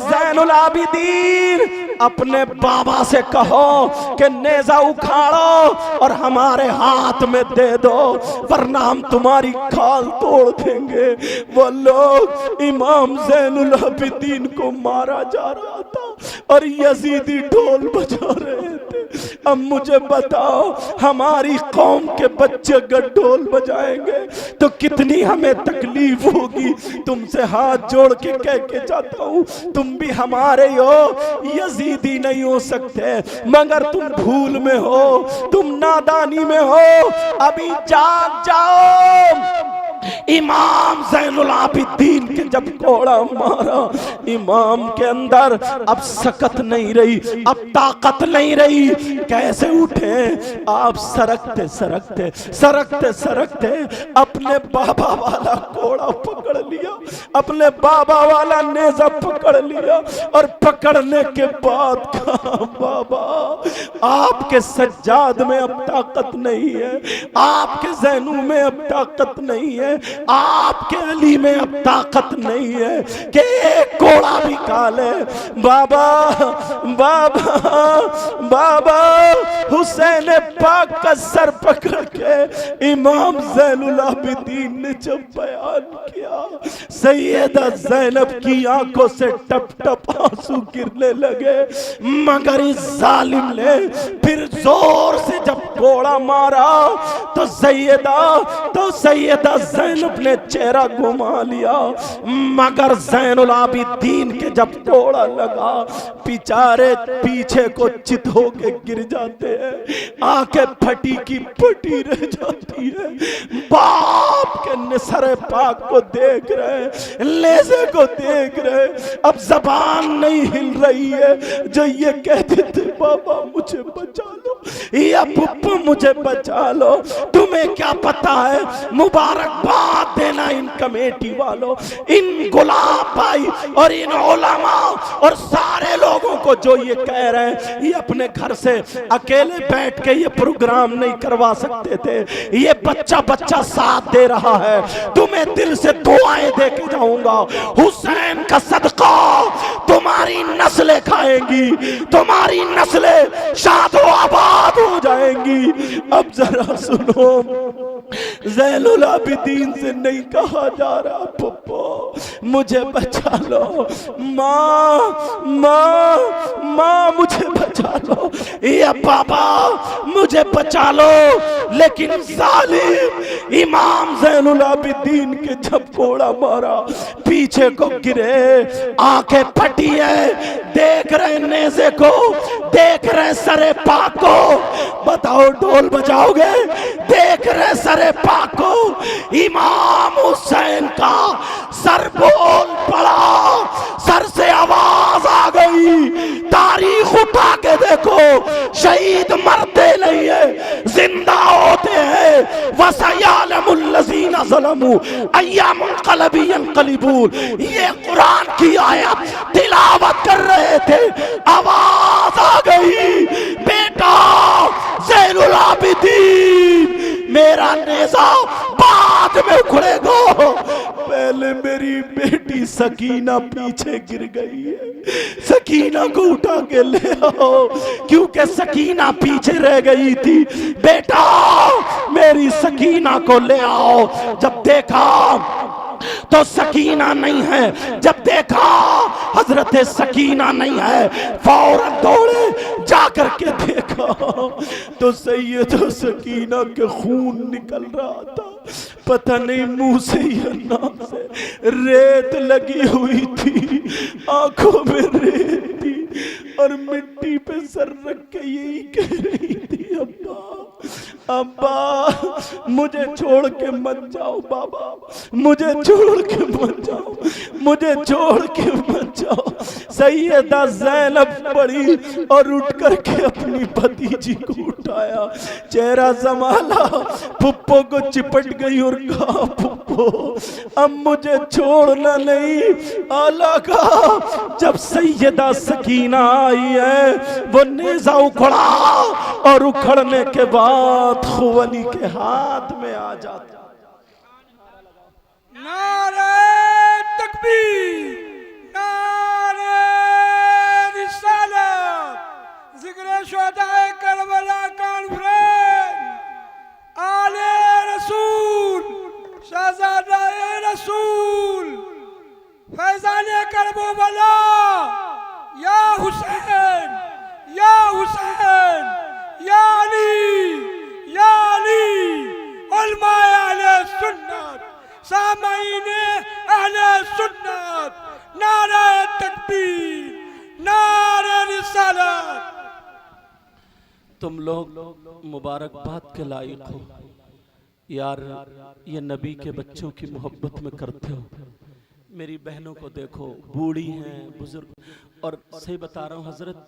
ज़ैनुल आबिदीन अपने बाबा से कहो कि नेज़ा उखाड़ो और हमारे हाथ में दे दो वरना हम तुम्हारी खाल तोड़ देंगे। वो लोग इमाम ज़ैनुल आबिदीन को मारा जा रहा था और यजीदी ढोल बजा रहे थे। अब मुझे बताओ हमारी कौम के बच्चे अगर ढोल बजाएंगे तो कितनी हमें तकलीफ होगी। तुमसे हाथ जोड़ के कह के जाता हूँ, तुम भी हमारे हो, यजीदी नहीं हो सकते मगर तुम भूल में हो, तुम नादानी में हो। अभी जाग जाओ। इमाम ज़ैनुल आबिदीन के जब कोड़ा मारा, इमाम के अंदर अब सकत नहीं रही, अब ताकत नहीं रही। कैसे उठे आप? सरकते सरकते सरकते सरकते अपने बाबा वाला कोड़ा पकड़ लिया, अपने बाबा वाला नेज़ा पकड़ लिया और पकड़ने के बाद कहा बाबा आपके सज्जाद में अब ताकत नहीं है, आपके ज़ैनू में अब ताकत नहीं है, आपके अली में अब ताकत नहीं है कि एक कोड़ा भी काले। बाबा बाबा बाबा हुसैन पाक का सर पकड़ के इमाम ज़ैनुल आबिदीन ने जब बयान किया, सैयदा ज़ैनब की आंखों से टप टप आंसू गिरने लगे। मगर इस जालिम ने फिर जोर से जब कोड़ा मारा तो सैयदा ज़ैनब ने चेहरा घुमा लिया। मगर ज़ैनुल आबिदीन के जब कोड़ा लगा बेचारे पीछे को चित होके गिर जाते हैं, आंखें फटी की फटी रह जाती है। बाप के निसरे पाक को देख रहे, लेज़े को देख रहे, अब जबान नहीं हिल रही है जो ये कहते थे बाबा मुझे बचा लो या पुप्पो मुझे बचा लो। तुम्हें क्या पता है? मुबारकबाद देना इन कमेटी वालों, इन गुलाब भाई और इन उलमा और सारे लोगों को जो ये कह रहे हैं ये अपने घर से अकेले बैठ के ये प्रोग्राम नहीं करवा सकते थे। ये बच्चा बच्चा साथ दे रहा है, तुम्हें दिल से दुआएं दे के जाऊंगा। हुसैन का सदका तुम्हारी नस्लें खाएंगी, तुम्हारी नस्लें शादो आबाद हो जाएंगी। अब जरा सुनो, ज़ैनुल आबिदीन से नहीं कहा जा रहा पुप्पो मुझे बचा लो, माँ माँ माँ मुझे बचा लो, या बाबा मुझे बचा लो। लेकिन जालिम इमाम ज़ैनुल आबिदीन के जब कोड़ा मारा पीछे को गिरे, आंखें फटी है, देख रहे नेज़े को, देख रहे सरे पाक को। बताओ ढोल बजाओगे? देख रहे सरे पाक को। इमाम हुसैन का सर बोल पड़ा, सर से आवाज आ गई। तारीख उठा के देखो, शहीद मरते नहीं है, जिंदा होते वसयअलमुल्लज़ीना ज़लमू अय्या मुनक़लबी यनक़लिबून। ये कुरान की आयत तिलावत कर रहे थे, आवाज आ गई, बेटा ज़ैनुल आबिदीन मेरा नेज़ा बाद में उखड़ेगा, पहले मेरी बेटी सकीना पीछे गिर गई है, सकीना को उठा के ले आओ, क्योंकि सकीना पीछे रह गई थी। बेटा मेरी सकीना को ले आओ। जब देखा तो सकीना नहीं है, जब देखा हजरत सकीना नहीं है, फौरन दौड़े, जाकर के देखा तो सैयद सकीना के खून निकल रहा था, पता नहीं मुंह से या नाक से रेत लगी हुई थी, आंखों में रेत थी और मिट्टी पे सर रख के यही कह रही थी, अब्बा अब्बा मुझे छोड़ के मत जाओ, बाबा मुझे छोड़ के मत जाओ, मुझे छोड़ के मत जाओ। सैयदा ज़ैनब पड़ी और उठ करके अपनी भतीजी को उठाया, चेहरा संभाला, पुप्पो को चिपट गई और कहा पुप्पो अब मुझे छोड़ना नहीं। आला का जब सैयदा सकीना आई है वो नेज़ा उखड़ा और उखड़ने के बाद खुवनी के हाथ में आ जाता। नारे तकबीर, नारे रिसालत, जिक्र शुहदाए करबला कॉन्फ्रेंस, आले रसूल, शहजादाए रसूल, फैजाने करबला, या हुसैन, या हुसैन, या अली, या अली, उलमाए अहले सुन्नत, सामईने अहले सुन्नत, नारे तकबीर, नारे रिसालत। तुम लोग मुबारकबाद के लायक हो यार, ये नबी के बच्चों की मोहब्बत में करते हो। मेरी बहनों को देखो, बूढ़ी हैं, बुजुर्ग, और सही बता रहा हूँ हजरत,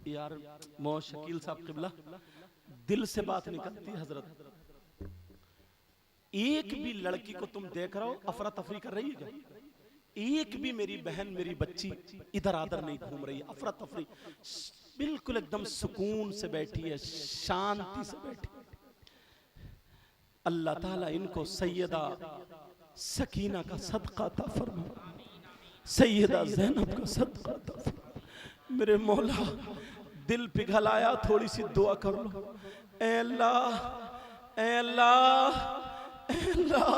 यार मो शकील साहब किबला, दिल से बात निकलती हजरत। एक भी लड़की को तुम देख रहे हो अफरा तफरी कर रही है क्या? एक भी मेरी बहन, मेरी बच्ची इधर आधर नहीं घूम रही है, अफरा तफरी, बिल्कुल एकदम सुकून से बैठी है, शांति से बैठी है। अल्लाह ताला इनको सैयदा सकीना का सदका अता फरमा, सैयदा ज़ैनब का सदका अता फरमा। मेरे मौला दिल पिघल आया, थोड़ी सी दुआ कर लो। ऐ अल्लाह, ऐ अल्लाह, ऐ अल्लाह,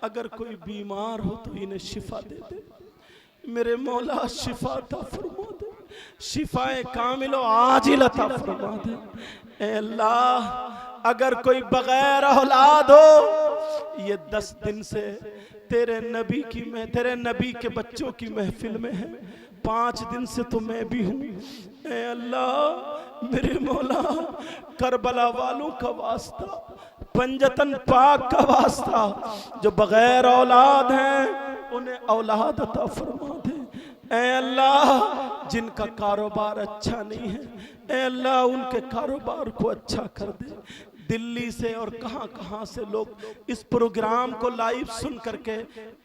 अगर कोई बीमार हो तो इन्हें शिफा दे दे। मेरे मौला शिफा अता फरमा दे, शिफाए कामिल आजिल अता फरमा दे। ऐ अल्लाह अगर कोई बगैर औलाद हो, ये 10 दिन से तेरे नबी की, मैं तेरे नबी के बच्चों की महफिल में है, 5 दिन से तो मैं भी हूँ। ऐ अल्लाह मेरे मौला करबला वालों का वास्ता, पंजतन पाक का वास्ता, जो बगैर औलाद हैं उन्हें औलाद अता फरमा दे। ऐ अल्लाह जिनका कारोबार अच्छा नहीं है, ऐ अल्लाह उनके कारोबार को अच्छा कर दे। दिल्ली से और कहां कहां से लोग इस प्रोग्राम को लाइव सुन करके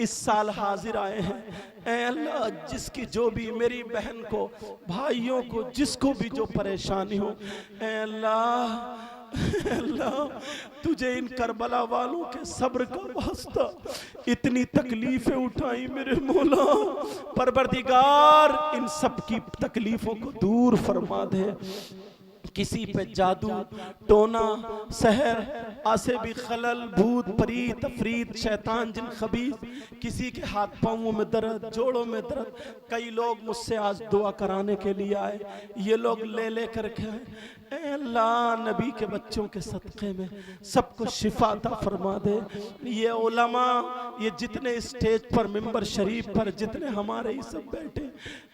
इस साल हाजिर आए हैं। ऐ अल्लाह जिसकी जो भी, मेरी बहन को, भाइयों को, जिसको भी जो परेशानी हो, ऐ अल्लाह, अल्लाह तुझे इन करबला वालों के सब्र का वास्ता, इतनी तकलीफें उठाई मेरे मौला, परवरदिगार इन सब की तकलीफों को दूर फरमा दे। किसी पे जादू, टोना, सहर, आसे भी खलल, भूत, परीत, तफरीत, शैतान, जिन खबीस, किसी के हाथ पांवों में दर्द, जोड़ों में दर्द, कई लोग मुझसे आज दुआ कराने के लिए आए, ये लोग ले ले करके आए। ऐ अल्लाह नबी के बच्चों के सदक़े में सबको शिफा अता फरमा दे। ये उलमा, ये जितने स्टेज पर, मिंबर शरीफ पर जितने हमारे ये सब बैठे,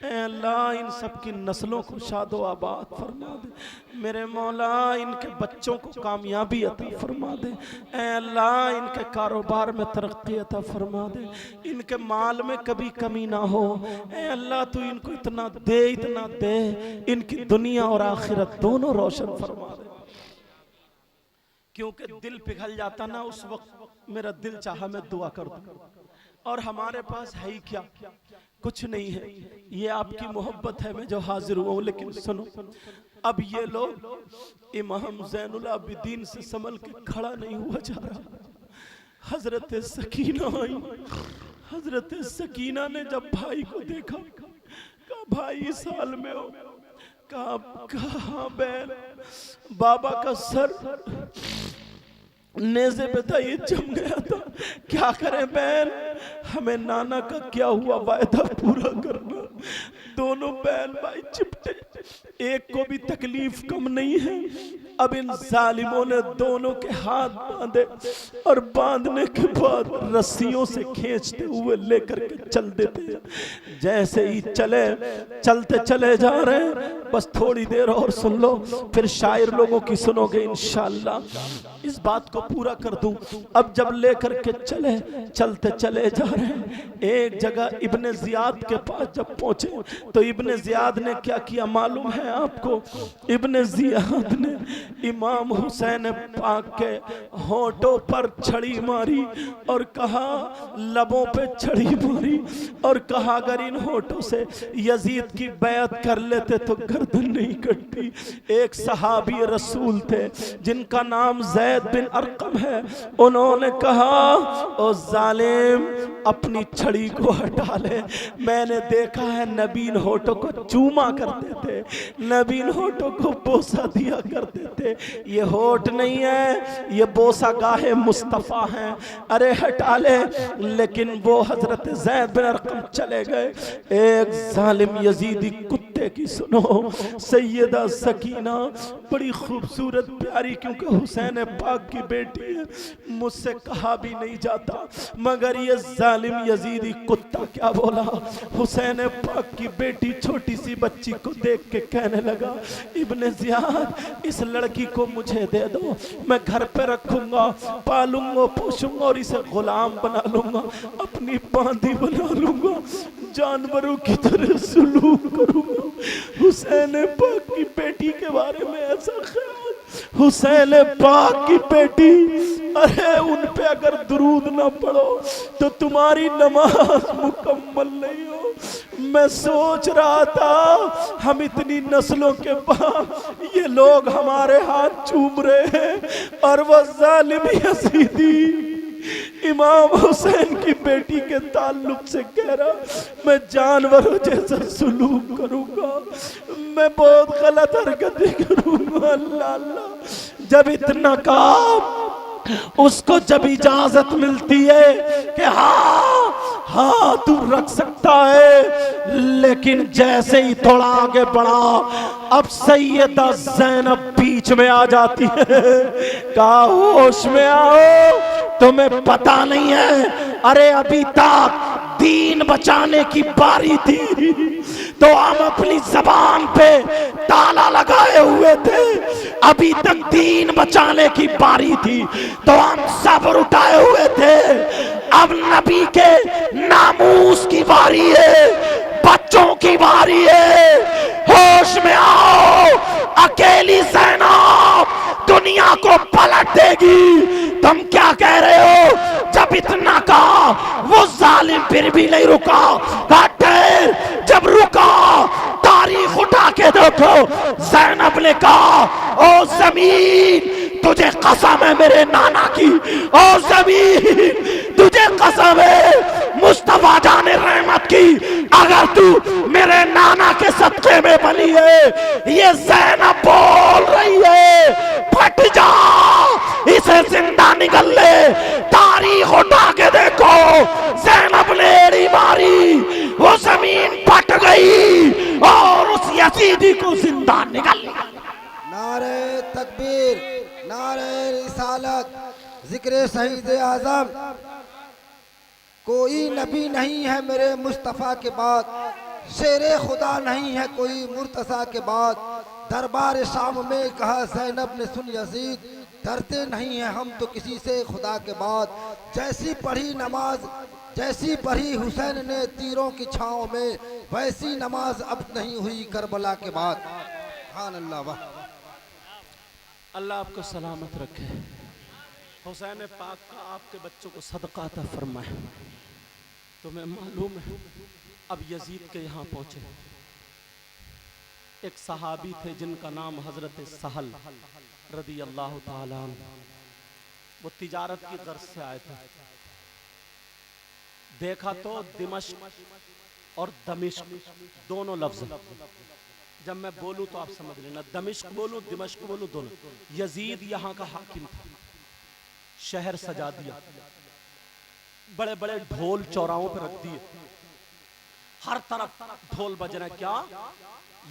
ऐ अल्लाह इन सब की नस्लों को शादो आबाद फरमा दे। मेरे मौला इनके बच्चों को कामयाबी अता फरमा दे। ऐ अल्लाह इनके कारोबार में तरक्की अता फरमा दे, इनके माल में कभी कमी ना हो। ऐ अल्लाह तू इनको इतना दे, इतना दे, इनकी दुनिया और आखिरत दोनों रोशन फरमा दे। क्योंकि दिल पिघल जाता ना, उस वक्त मेरा दिल चाहा मैं दुआ कर दूं, और हमारे पास है ही क्या, कुछ नहीं है। ये आपकी मोहब्बत है मैं जो हाजिर हुआ हूं। लेकिन सुनो, अब ये लोग इमाम ज़ैनुल आबिदीन से संभल के खड़ा नहीं हुआ जा रहा। हजरत सकीना आई। हजरत सकीना ने जब भाई को देखा, कहा भाई इस हाल में हो। कहा बैल, बाबा का सर नेज़े पे था, ये जम गया था, क्या करें बैल, हमें नाना का क्या हुआ वायदा पूरा करना। दोनों बैल भाई चिपटे, एक को भी तकलीफ कम नहीं है। अब इन जालिमों ने दोनों के हाथ बांधे, और बांधने के बाद रस्सियों से खींचते हुए लेकर के चल देते हैं। जैसे ही चलते चले जा रहे हैं। बस थोड़ी देर और सुन लो, फिर शायर लोगों की सुनोगे इंशाअल्लाह। इस बात को पूरा कर दूं। अब जब लेकर के चलते चले जा रहे हैं, एक जगह इब्ने जियाद के पास जब पहुंचे तो इब्ने जियाद ने क्या किया मालूम है आपको? इब्ने जियाद ने इमाम हुसैन पाक के होठों पर छड़ी मारी और कहा, लबों पे छड़ी मारी और कहा अगर इन होठों से यजीद की बैत कर लेते तो गर्दन नहीं कटती। एक सहाबी रसूल थे जिनका नाम ज़ैद बिन अरकम है। उन्होंने कहा, ओ जालिम अपनी छड़ी को हटा ले। मैंने देखा है नबीन होठों को चूमा करते थे, नबीन होठों को बोसा दिया करते थे। ये होठ नहीं है, ये बोसा गाहे मुस्तफ़ा हैं। अरे हटा ले। लेकिन वो हजरत ज़ैद बिन अरकम चले गए। एक जालिम यजीदी कुत्ते की सुनो, सैयदा सकीना बड़ी खूबसूरत प्यारी, क्योंकि हुसैन पाक की बेटी है, मुझसे कहा भी नहीं जाता, मगर ये जालिम यजीदी कुत्ता क्या बोला। हुसैन पाक की बेटी छोटी सी बच्ची को देख के कहने लगा, इब्ने जियाद इस लड़की को मुझे दे दो, मैं घर पे रखूंगा, पालूंगा पोषूंगा और इसे गुलाम बना लूंगा, अपनी बांदी बना लूंगा, जानवरों की तरह सुलूक करूंगा। हुसैन पाक की बेटी के बारे में ऐसा ख्याल, हुसैन पाक की बेटी, अरे उन पे अगर दुरूद ना पढ़ो तो तुम्हारी नमाज मुकम्मल नहीं हो। मैं सोच रहा था हम इतनी नस्लों के बाद ये लोग हमारे हाथ चूम रहे हैं, और वह जालिम यजीदी इमाम हुसैन की बेटी के ताल्लुक से कह रहा, मैं जानवरों जैसा सुलूक करूंगा, मैं बहुत गलत हरकतें करूंगा। अल्लाह अल्लाह। जब इतना काम उसको जब इजाजत मिलती है कि हाँ तू रख सकता है, लेकिन जैसे ही थोड़ा आगे बढ़ा, अब सैयदा ज़ैनब बीच में आ जाती है। कहा होश में आओ, तुम्हें पता नहीं है, अरे अभी तक दीन बचाने की बारी थी तो हम अपनी जबान पे ताला लगाए हुए थे, अभी तक दीन बचाने की बारी थी तो हम सब्र उठाए हुए थे, अब नबी के नामूस की बारी है, बच्चों की बारी है। होश में आओ, अकेली ज़ैनब दुनिया को पलट देगी। तुम क्या कह रहे हो? जब इतना कहा वो जालिम फिर भी नहीं रुका। ठहर, जब रुका तारीख उठा के देखो, ज़ैनब ने कहा, ओ ज़मीन तुझे कसम है मेरे नाना की, ओ ज़मीन तुझे कसम है मुस्तफा जाने रहमत की, अगर तू मेरे नाना के सदक़े में बनी है। ये ज़ैनब बोल रही है, फट जा, इसे जिंदा निकल ले। तारीख उठा के देखो, ज़ैनब ने एड़ी मारी, वो जमीन फट गई और उस यजीदी को जिंदा निकल लिया। नारे तकबीर, नारे रिसालत, जिक्र शहीद आज़म। कोई नबी नहीं है मेरे मुस्तफ़ा के बाद, शेरे खुदा नहीं है कोई मुर्तज़ा के बाद। दरबार शाम में कहा ज़ैनब ने, सुन यजीद डरते नहीं हैं हम तो किसी से खुदा के बाद। जैसी पढ़ी नमाज, जैसी पढ़ी हुसैन ने तीरों की छाँव में, वैसी नमाज अब नहीं हुई करबला के बाद। सुभान अल्लाह। वाह, अल्लाह आपको सलामत रखे। हुसैन पाक का आपके बच्चों को सदका अता फरमाए। तुम्हें मालूम है अब यजीद के यहाँ पहुंचे एक सहाबी थे जिनका नाम हजरत सहल रदी अल्लाह ताला अन्हु। वो तिजारत की गर्ज से आए थे। देखा तो दिमश्क और दमिश्क दोनों लफ्ज। जब मैं बोलूं तो आप समझ लेना, दमिश्क बोलूं दिमश्क बोलूं दोनों। यजीद यहाँ का हाकिम था, शहर सजा दिया, बड़े बड़े ढोल चौराहों पर रख दिए, हर तरफ ढोल बज रहे। क्या?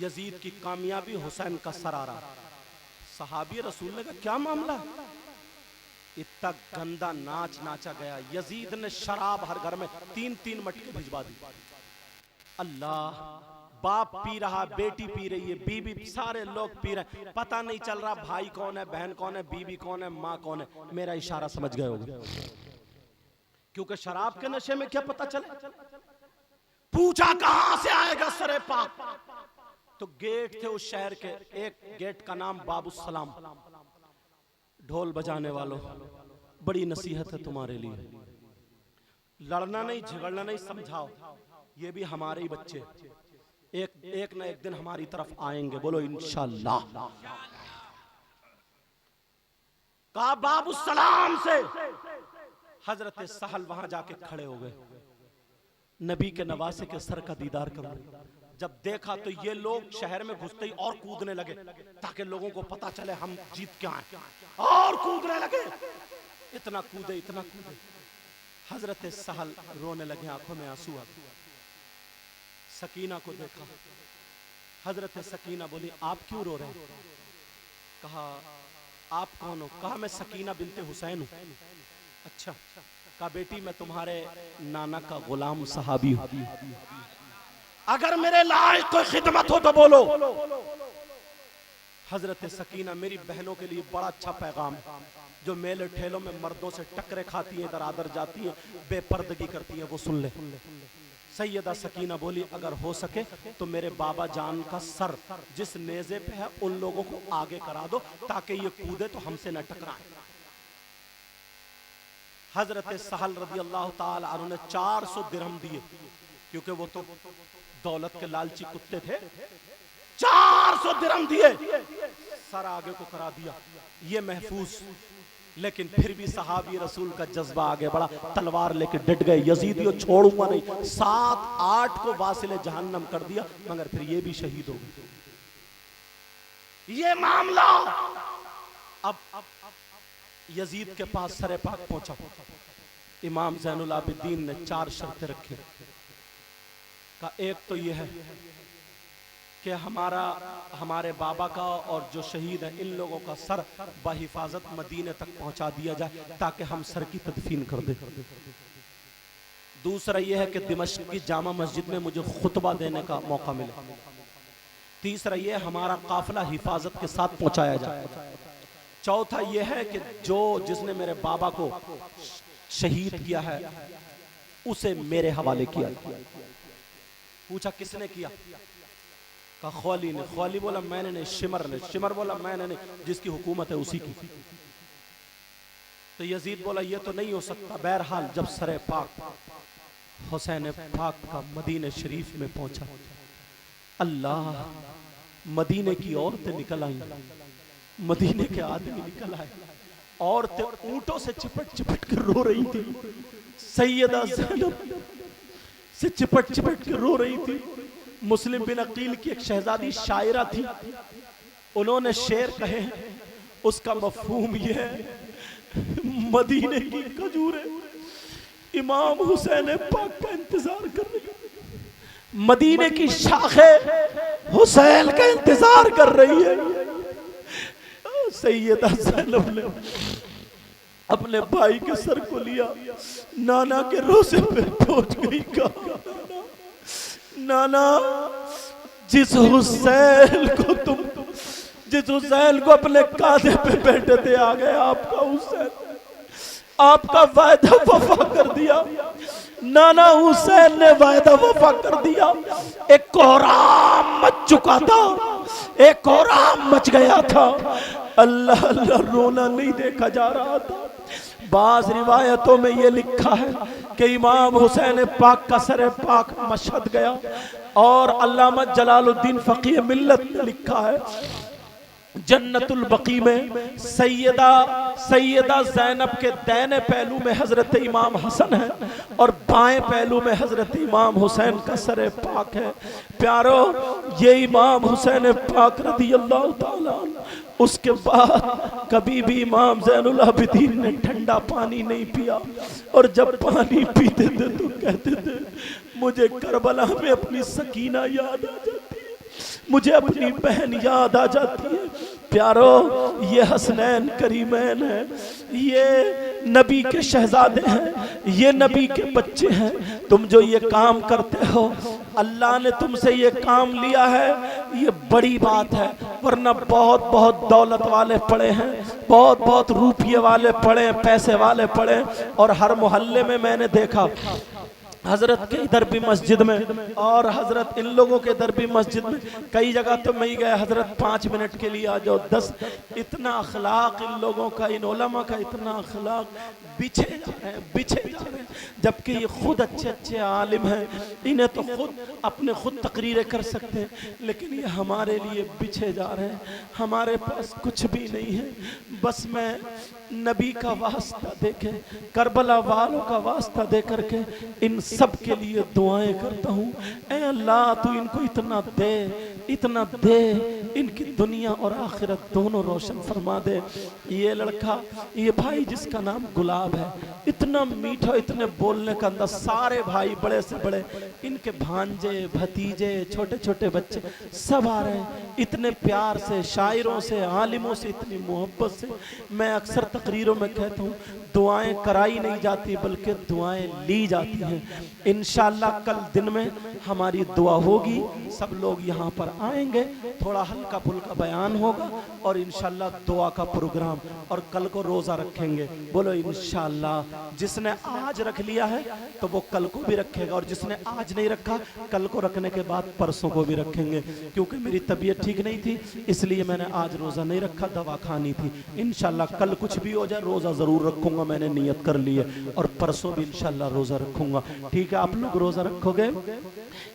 यजीद की कामयाबी, हुसैन का सरारा। सहाबी रसूल ने कहा क्या मामला? इतना गंदा नाच नाचा गया। यजीद ने शराब हर घर में 3-3 मटके भिजवा दी। अल्लाह, बाप पी रहा, बेटी पी रही है, बीबी, सारे लोग पी रहे हैं। पता नहीं चल रहा भाई कौन है, बहन कौन है, बीबी कौन है, माँ कौन है। मेरा इशारा समझ गए होगे, क्योंकि शराब के नशे में क्या पता चले। पूछा कहां से आएगा सरे पाक? तो गेट थे उस शहर के, एक गेट का नाम बाबू सलाम। ढोल बजाने वालों, बड़ी नसीहत है तुम्हारे लिए, लड़ना नहीं, झगड़ना नहीं, समझाओ। ये भी हमारे ही बच्चे, एक न एक दिन हमारी तरफ आएंगे। बोलो इंशाअल्लाह। कहा बाबू सलाम से। हजरत सहल वहां जाके खड़े हो गए, नबी के नवासे के सर का दीदार करने। जब देखा तो ये लोग शहर में घुसते ही और कूदने लगे, ताकि लोगों को पता चले हम जीत के आए, और कूदने लगे। इतना कूदे, इतना कूदे, हजरत सहल रोने लगे, आंखों में आंसू आ गए। सकीना को देखा, हजरत सकीना बोली आप क्यों रो रहे हैं? कहा आप कौन हो? कहा मैं सकीना बिनते हुसैन हूं। अच्छा। कहा बेटी मैं तुम्हारे नाना का गुलाम सहाबी हूं, अगर मेरे लायक कोई खिदमत हो तो बोलो। हजरत सकीना मेरी बहनों के लिए बड़ा अच्छा पैगाम, जो मेले ठेलों में मर्दों से टकरे खाती हैं, इधर आदर जाती हैं, बेपर्दगी करती हैं, वो सुन ले। सैयदा सकीना बोली अगर हो सके तो मेरे बाबा जान का सर जिस नेज़े पे है उन लोगों को आगे करा दो, ताकि ये कूदे तो हमसे न टकराए। हजरत सहल रदी अल्लाह ताला अन्हु ने 400 दिरहम दिए, क्योंकि वो तो दौलत के लालची कुत्ते थे। 400 दिरहम दिए, सर आगे को करा दिया, ये महफूज। लेकिन फिर भी सहाबी रसूल का जज्बा आगे बढ़ा, तलवार लेके डट गए। यजीदियों छोड़ूंगा नहीं। 7-8 को वासिले जहन्नम कर दिया, मगर फिर ये भी शहीद हो गए। ये मामला अब यजीद के पास सरे पाक पहुंचा। इमाम ज़ैनुल आबिदीन ने 4 शर्तें रखी। का एक तो यह है कि हमारे बाबा का और जो शहीद है इन लोगों का सर बहिफाजत मदीने तक पहुंचा दिया जाए, ताकि हम सर की तदफीन कर दे। दूसरा यह है कि दिमश्क की जामा मस्जिद में मुझे खुतबा देने का मौका मिले। तीसरा यह हमारा काफिला हिफाजत के साथ पहुंचाया जाए। चौथा यह है कि जिसने मेरे बाबा को शहीद किया है उसे मेरे हवाले किया। पूछा किसने किया? का खौली ने। खौली बोला मैंने नहीं। शिमर ने। शिमर बोला मैंने नहीं, जिसकी हुकूमत है उसी की। तो यजीद बोला ये तो नहीं हो सकता। बहरहाल जब सरे पाक हुसैन पाक का मदीने शरीफ में पहुंचा, अल्लाह, मदीने की औरतें निकल आई, मदीने के आदमी निकल आए। औरतें ऊंटों से चिपट चिपट कर रो रही थी। सैयदा ज़ैनब से चिपट चिपट कर रो रही थी। मुस्लिम बिन अकील की एक शहजादी शायरा थी, उन्होंने शेर कहे, उसका मफहूम यह है मदीने की खजूरें इमाम हुसैन पाक का इंतजार कर रही है, मदीने की शाखें हुसैन का इंतजार कर रही है। सैयदा ज़ैनब ने अपने भाई के सर को लिया, नाना के रोज़े पे पहुंच गई। कहा नाना, जिस हुसैन को अपने कांधे पे बैठे थे आ गए आपका हुसैन, आपका वायदा वफा कर दिया। नाना हुसैन ने वायदा वफा कर दिया। एक कोहराम मच चुका था, एक कोहराम मच गया था। अल्लाह अल्लाह रोना नहीं देखा जा रहा था। बाज रिवायतों में ये लिखा है कि इमाम हुसैन पाक का सर पाक मशहद गया, और अल्लामा जलालुद्दीन फकीह मिल्लत ने लिखा है जन्नतुल बकी में सैयदा ज़ैनब के दाहिने पहलू में हजरत इमाम हसन है और बाएं पहलू में हजरत इमाम हुसैन का सर पाक है। प्यारो, ये इमाम हुसैन पाक रज़ी अल्लाह ताला उसके बाद कभी भी इमाम ज़ैनुल आबिदीन ने ठंडा पानी नहीं पिया, और जब पानी पीते थे तो कहते थे मुझे करबला में अपनी सकीना याद आ जाती है, मुझे अपनी बहन याद आ जाती है। प्यारो, ये हसनैन करीमैन है, ये नबी के शहजादे हैं, ये नबी के बच्चे हैं। तुम जो ये काम करते हो, अल्लाह ने तुमसे ये काम लिया है, ये बड़ी बात है। वरना बहुत बहुत दौलत वाले पड़े हैं, बहुत बहुत रुपये वाले पड़े हैं, पैसे वाले पड़े हैं, और हर मोहल्ले में मैंने देखा हजरत के इधर भी मस्जिद में और हजरत इन लोगों के इधर भी मस्जिद में, कई जगह तो मैं ही गया, हजरत 5 मिनट के लिए आ जाओ, 10। इतना अखलाक इन लोगों का, इन उलमा का इतना अखलाक, बिछे जा रहे हैं, बिछे जा रहे हैं। जबकि ये खुद अच्छे अच्छे आलिम हैं, इन्हें तो खुद खुद तकरीरें कर सकते हैं, लेकिन ये हमारे लिए बिछे जा रहे हैं। हमारे पास कुछ भी नहीं है, बस मैं नबी का वास्ता देके, करबला वालों का वास्ता दे करके इन सब के लिए दुआएं करता हूँ। ऐ अल्लाह, तू इनको इतना दे, इतना दे, इनकी दुनिया और आखिरत दोनों रोशन फरमा दे। ये लड़का, ये भाई जिसका नाम गुलाब है, इतना मीठा, इतने बोलने का अंदाज, सारे भाई बड़े से बड़े, इनके भांजे भतीजे छोटे छोटे बच्चे सब आ रहे हैं, इतने प्यार से, शायरों से, आलिमों से, इतनी मोहब्बत से। मैं अक्सर तकरीरों में कहता हूँ, दुआएं कराई नहीं जाती बल्कि दुआएं ली जाती हैं। इंशाअल्लाह कल दिन में हमारी दुआ होगी, सब लोग यहाँ पर आएंगे, थोड़ा हल्का फुल्का बयान होगा और इंशाअल्लाह दुआ का प्रोग्राम, और कल को रोज़ा रखेंगे। बोलो इंशाअल्लाह। जिसने आज रख लिया है तो वो कल को भी रखेगा, और जिसने आज नहीं रखा कल को रखने के बाद परसों को भी रखेंगे। क्योंकि मेरी तबीयत ठीक नहीं थी, इसलिए मैंने आज रोज़ा नहीं रखा, दवा खानी थी। इंशाअल्लाह कल कुछ भी हो जाए रोज़ा ज़रूर रखूँगा, मैंने नियत कर ली है, और परसों भी इंशाअल्लाह रोज़ा रखूँगा। ठीक है, आप लोग रोज़ा रखोगे?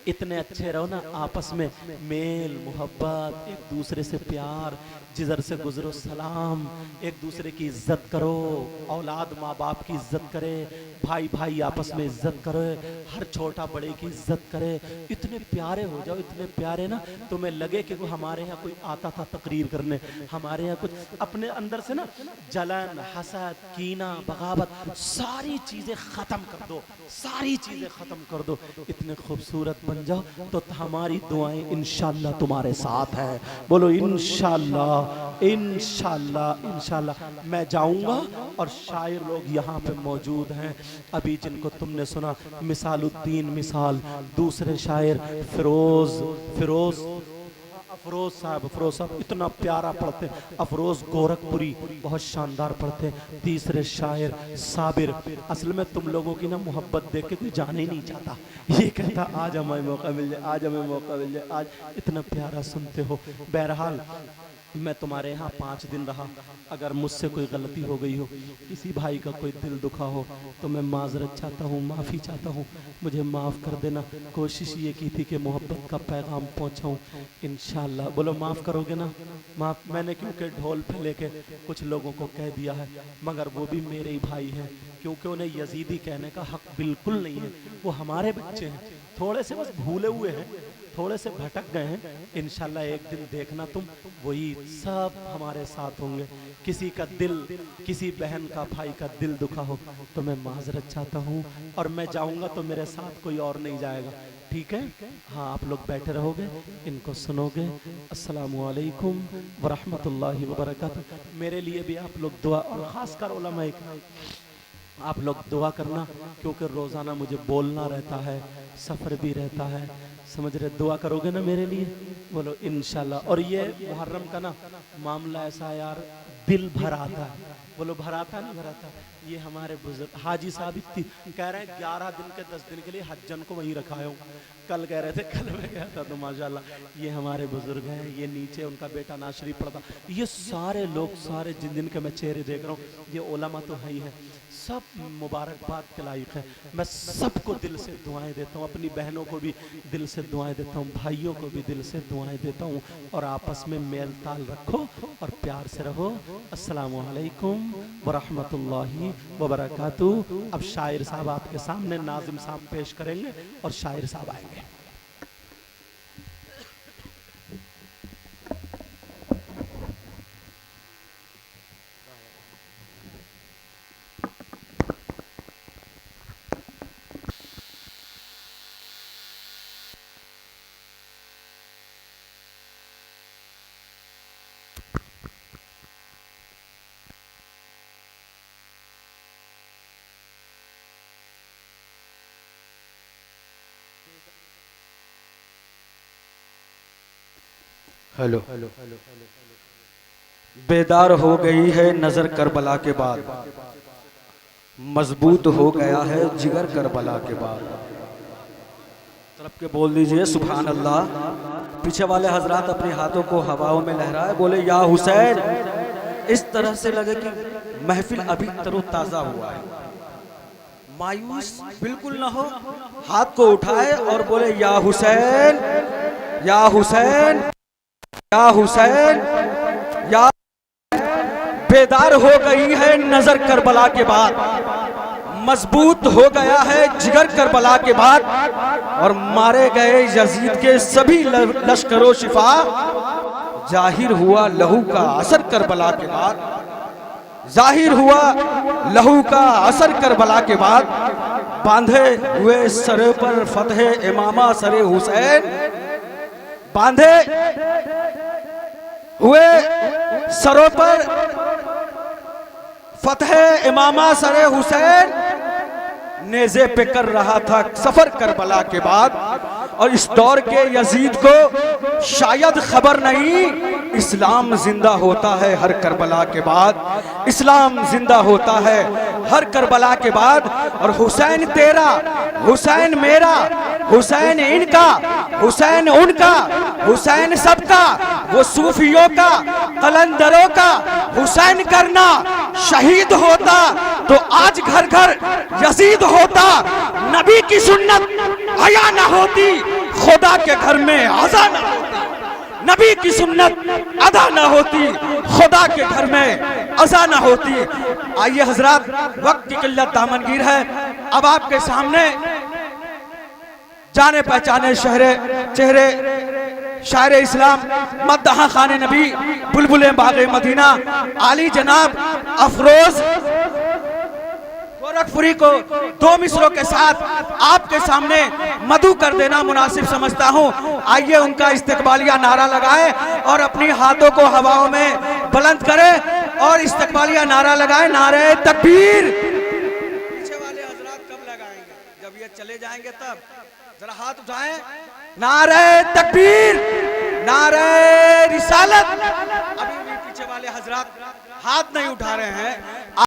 इतने अच्छे रहो ना, आपस में मेल मोहब्बत, एक दूसरे से प्यार, जिधर से गुजरो सलाम, एक दूसरे की इज्जत करो, औलाद माँ बाप की इज्जत करे, भाई भाई आपस में इज्जत करे, हर छोटा बड़े की इज्जत करे। इतने प्यारे हो जाओ, इतने प्यारे ना, तुम्हें लगे कि वो हमारे यहाँ कोई आता था तकरीर करने, हमारे यहाँ कुछ अपने अंदर से ना जलन, हसद, कीना, बगावत, सारी चीज़ें ख़त्म कर दो, सारी चीज़ें ख़त्म कर दो, इतने खूबसूरत बन जाओ, तो हमारी दुआएं इंशाअल्लाह तुम्हारे साथ है। बोलो इंशाअल्लाह, इंशाअल्लाह, इंशाअल्लाह। मैं जाऊंगा और शायर लोग यहाँ पे मौजूद हैं, अभी जिनको तुमने सुना, मिसालुद्दीन मिसाल, दूसरे शायर अफरोज साहब इतना प्यारा पढ़ते, अफरोज गोरखपुरी बहुत शानदार पढ़ते। तीसरे शायर साबिर, असल में तुम लोगों की ना मोहब्बत देख के कोई जाने ही नहीं चाहता, ये कहता आज हमें मौका मिल जाए, आज हमें मौका मिल जाए, आज इतना प्यारा सुनते हो। बहरहाल मैं तुम्हारे यहाँ 5 दिन रहा, अगर मुझसे कोई गलती हो गई हो, किसी भाई का कोई दिल दुखा हो, तो मैं माजरत चाहता हूँ, माफ़ी चाहता हूँ, मुझे माफ़ कर देना। कोशिश ये की थी कि मोहब्बत का पैगाम पहुँचाऊँ, इंशाअल्लाह। बोलो माफ़ करोगे ना? माफ़। मैंने क्योंकि ढोल पे लेके कुछ लोगों को कह दिया है, मगर वो भी मेरे ही भाई हैं, क्योंकि उन्हें यजीदी कहने का हक बिल्कुल नहीं है, वो हमारे बच्चे हैं, थोड़े से बस भूले हुए हैं, थोड़े से भटक गए हैं। इंशाल्लाह एक दिन देखना तुम, वही सब हमारे साथ होंगे। किसी का दिल, किसी बहन का, भाई का दिल दुखा हो तो मैं माजरत चाहता हूँ, और मैं जाऊँगा तो मेरे साथ कोई और नहीं जाएगा, ठीक है? हाँ, आप लोग बैठे रहोगे, इनको सुनोगे। अस्सलामु अलैकुम वरहमतुल्लाहि वबरकातुहू। मेरे लिए भी आप लोग दुआ, और ख़ासकर उलमा आप लोग दुआ करना, क्योंकि रोज़ाना मुझे बोलना रहता है, सफ़र भी रहता है, समझ रहे? दुआ करोगे ना मेरे लिए? बोलो इंशाल्लाह। और ये मुहर्रम का ना मामला ऐसा है यार, दिल भर आता है। बोलो भर आता नहीं भर आता? ये हमारे बुजुर्ग हाजी साहब कह रहे हैं 11 दिन के 10 दिन के लिए हज्जन को वहीं रखा हूँ। कल कह रहे थे, कल मैं गया था तो माशाल्लाह ये हमारे बुजुर्ग हैं। ये नीचे उनका बेटा नाशरी पढ़ता। ये सारे लोग, सारे जिन जिन के मैं चेहरे देख रहा हूँ, ये उलमा तो है ही है, सब मुबारकबाद के लायक है। मैं सबको दिल से दुआएं देता हूँ, अपनी बहनों को भी दिल से दुआएं देता हूँ, भाइयों को भी दिल से दुआएं देता हूँ। और आपस में मेल ताल रखो और प्यार से रहो। अस्सलामु अलैकुम वरहमतुल्लाहि वबरकातुहू। अब शायर साहब आपके सामने नाजिम साहब पेश करेंगे और शायर साहब आएंगे। हेलो। बेदार हो गई है नजर करबला के बाद, मजबूत हो गया है जिगर करबला के बाद। तरफ के बोल दीजिए सुभान अल्लाह। पीछे वाले हजरात अपने हाथों को हवाओं में लहराए, बोले या हुसैन। इस तरह से लगे कि महफिल अभी तरोताजा हुआ है। मायूस बिल्कुल ना हो, हाथ को उठाए और बोले या हुसैन, या हुसैन, या हुसैन, या। बेदार हो गई है नजर करबला के बाद, मजबूत हो गया है जिगर करबला के बाद। और मारे गए यजीद के सभी लश्करों शिफा, जाहिर हुआ लहू का असर करबला के बाद, जाहिर हुआ लहू का असर करबला के बाद। बांधे हुए सरे पर फतह इमामा सरे हुसैन, बांधे हुए सरों पर फतह इमामा सरे हुसैन, नेज़े पे कर रहा था सफर करबला के बाद। और इस दौर के यजीद को शायद खबर नहीं, इस्लाम जिंदा होता है हर करबला के बाद, इस्लाम जिंदा होता है हर करबला के बाद। और हुसैन तेरा, हुसैन मेरा, हुसैन इनका, हुसैन उनका, हुसैन सबका, वो सूफियों का, कलंदरों का हुसैन करना। शहीद होता तो आज घर घर यजीद होता, नबी की सुन्नत हया न होती, खुदा के घर में अज़ा न होती। नबी की सुन्नत अदा न होती, खुदा के घर में अज़ा न होती। आइए हजरात, वक्त की किल्लत दामनगीर है। अब आपके सामने जाने पहचाने चेहरे शायर इस्लाम, मद्दहा खाने नबी, बुलबुले बागे मदीना, आली जनाब अफरोज गोरखपुरी को 2 मिसरों के साथ आपके सामने मधु कर देना मुनासिब समझता हूं। आइए उनका इस्तकबालिया नारा लगाएं और अपनी हाथों को हवाओं में बुलंद करें और इस्तकबालिया नारा लगाएं, नारे तकबीर। पीछे वाले हजरात कब लगाएंगे? जब ये चले जाएंगे तब। जरा हाथ उठाएं, नारे तकबीर, नारे रिसालत। अभी भी पीछे वाले हजरात हाथ नहीं उठा रहे हैं।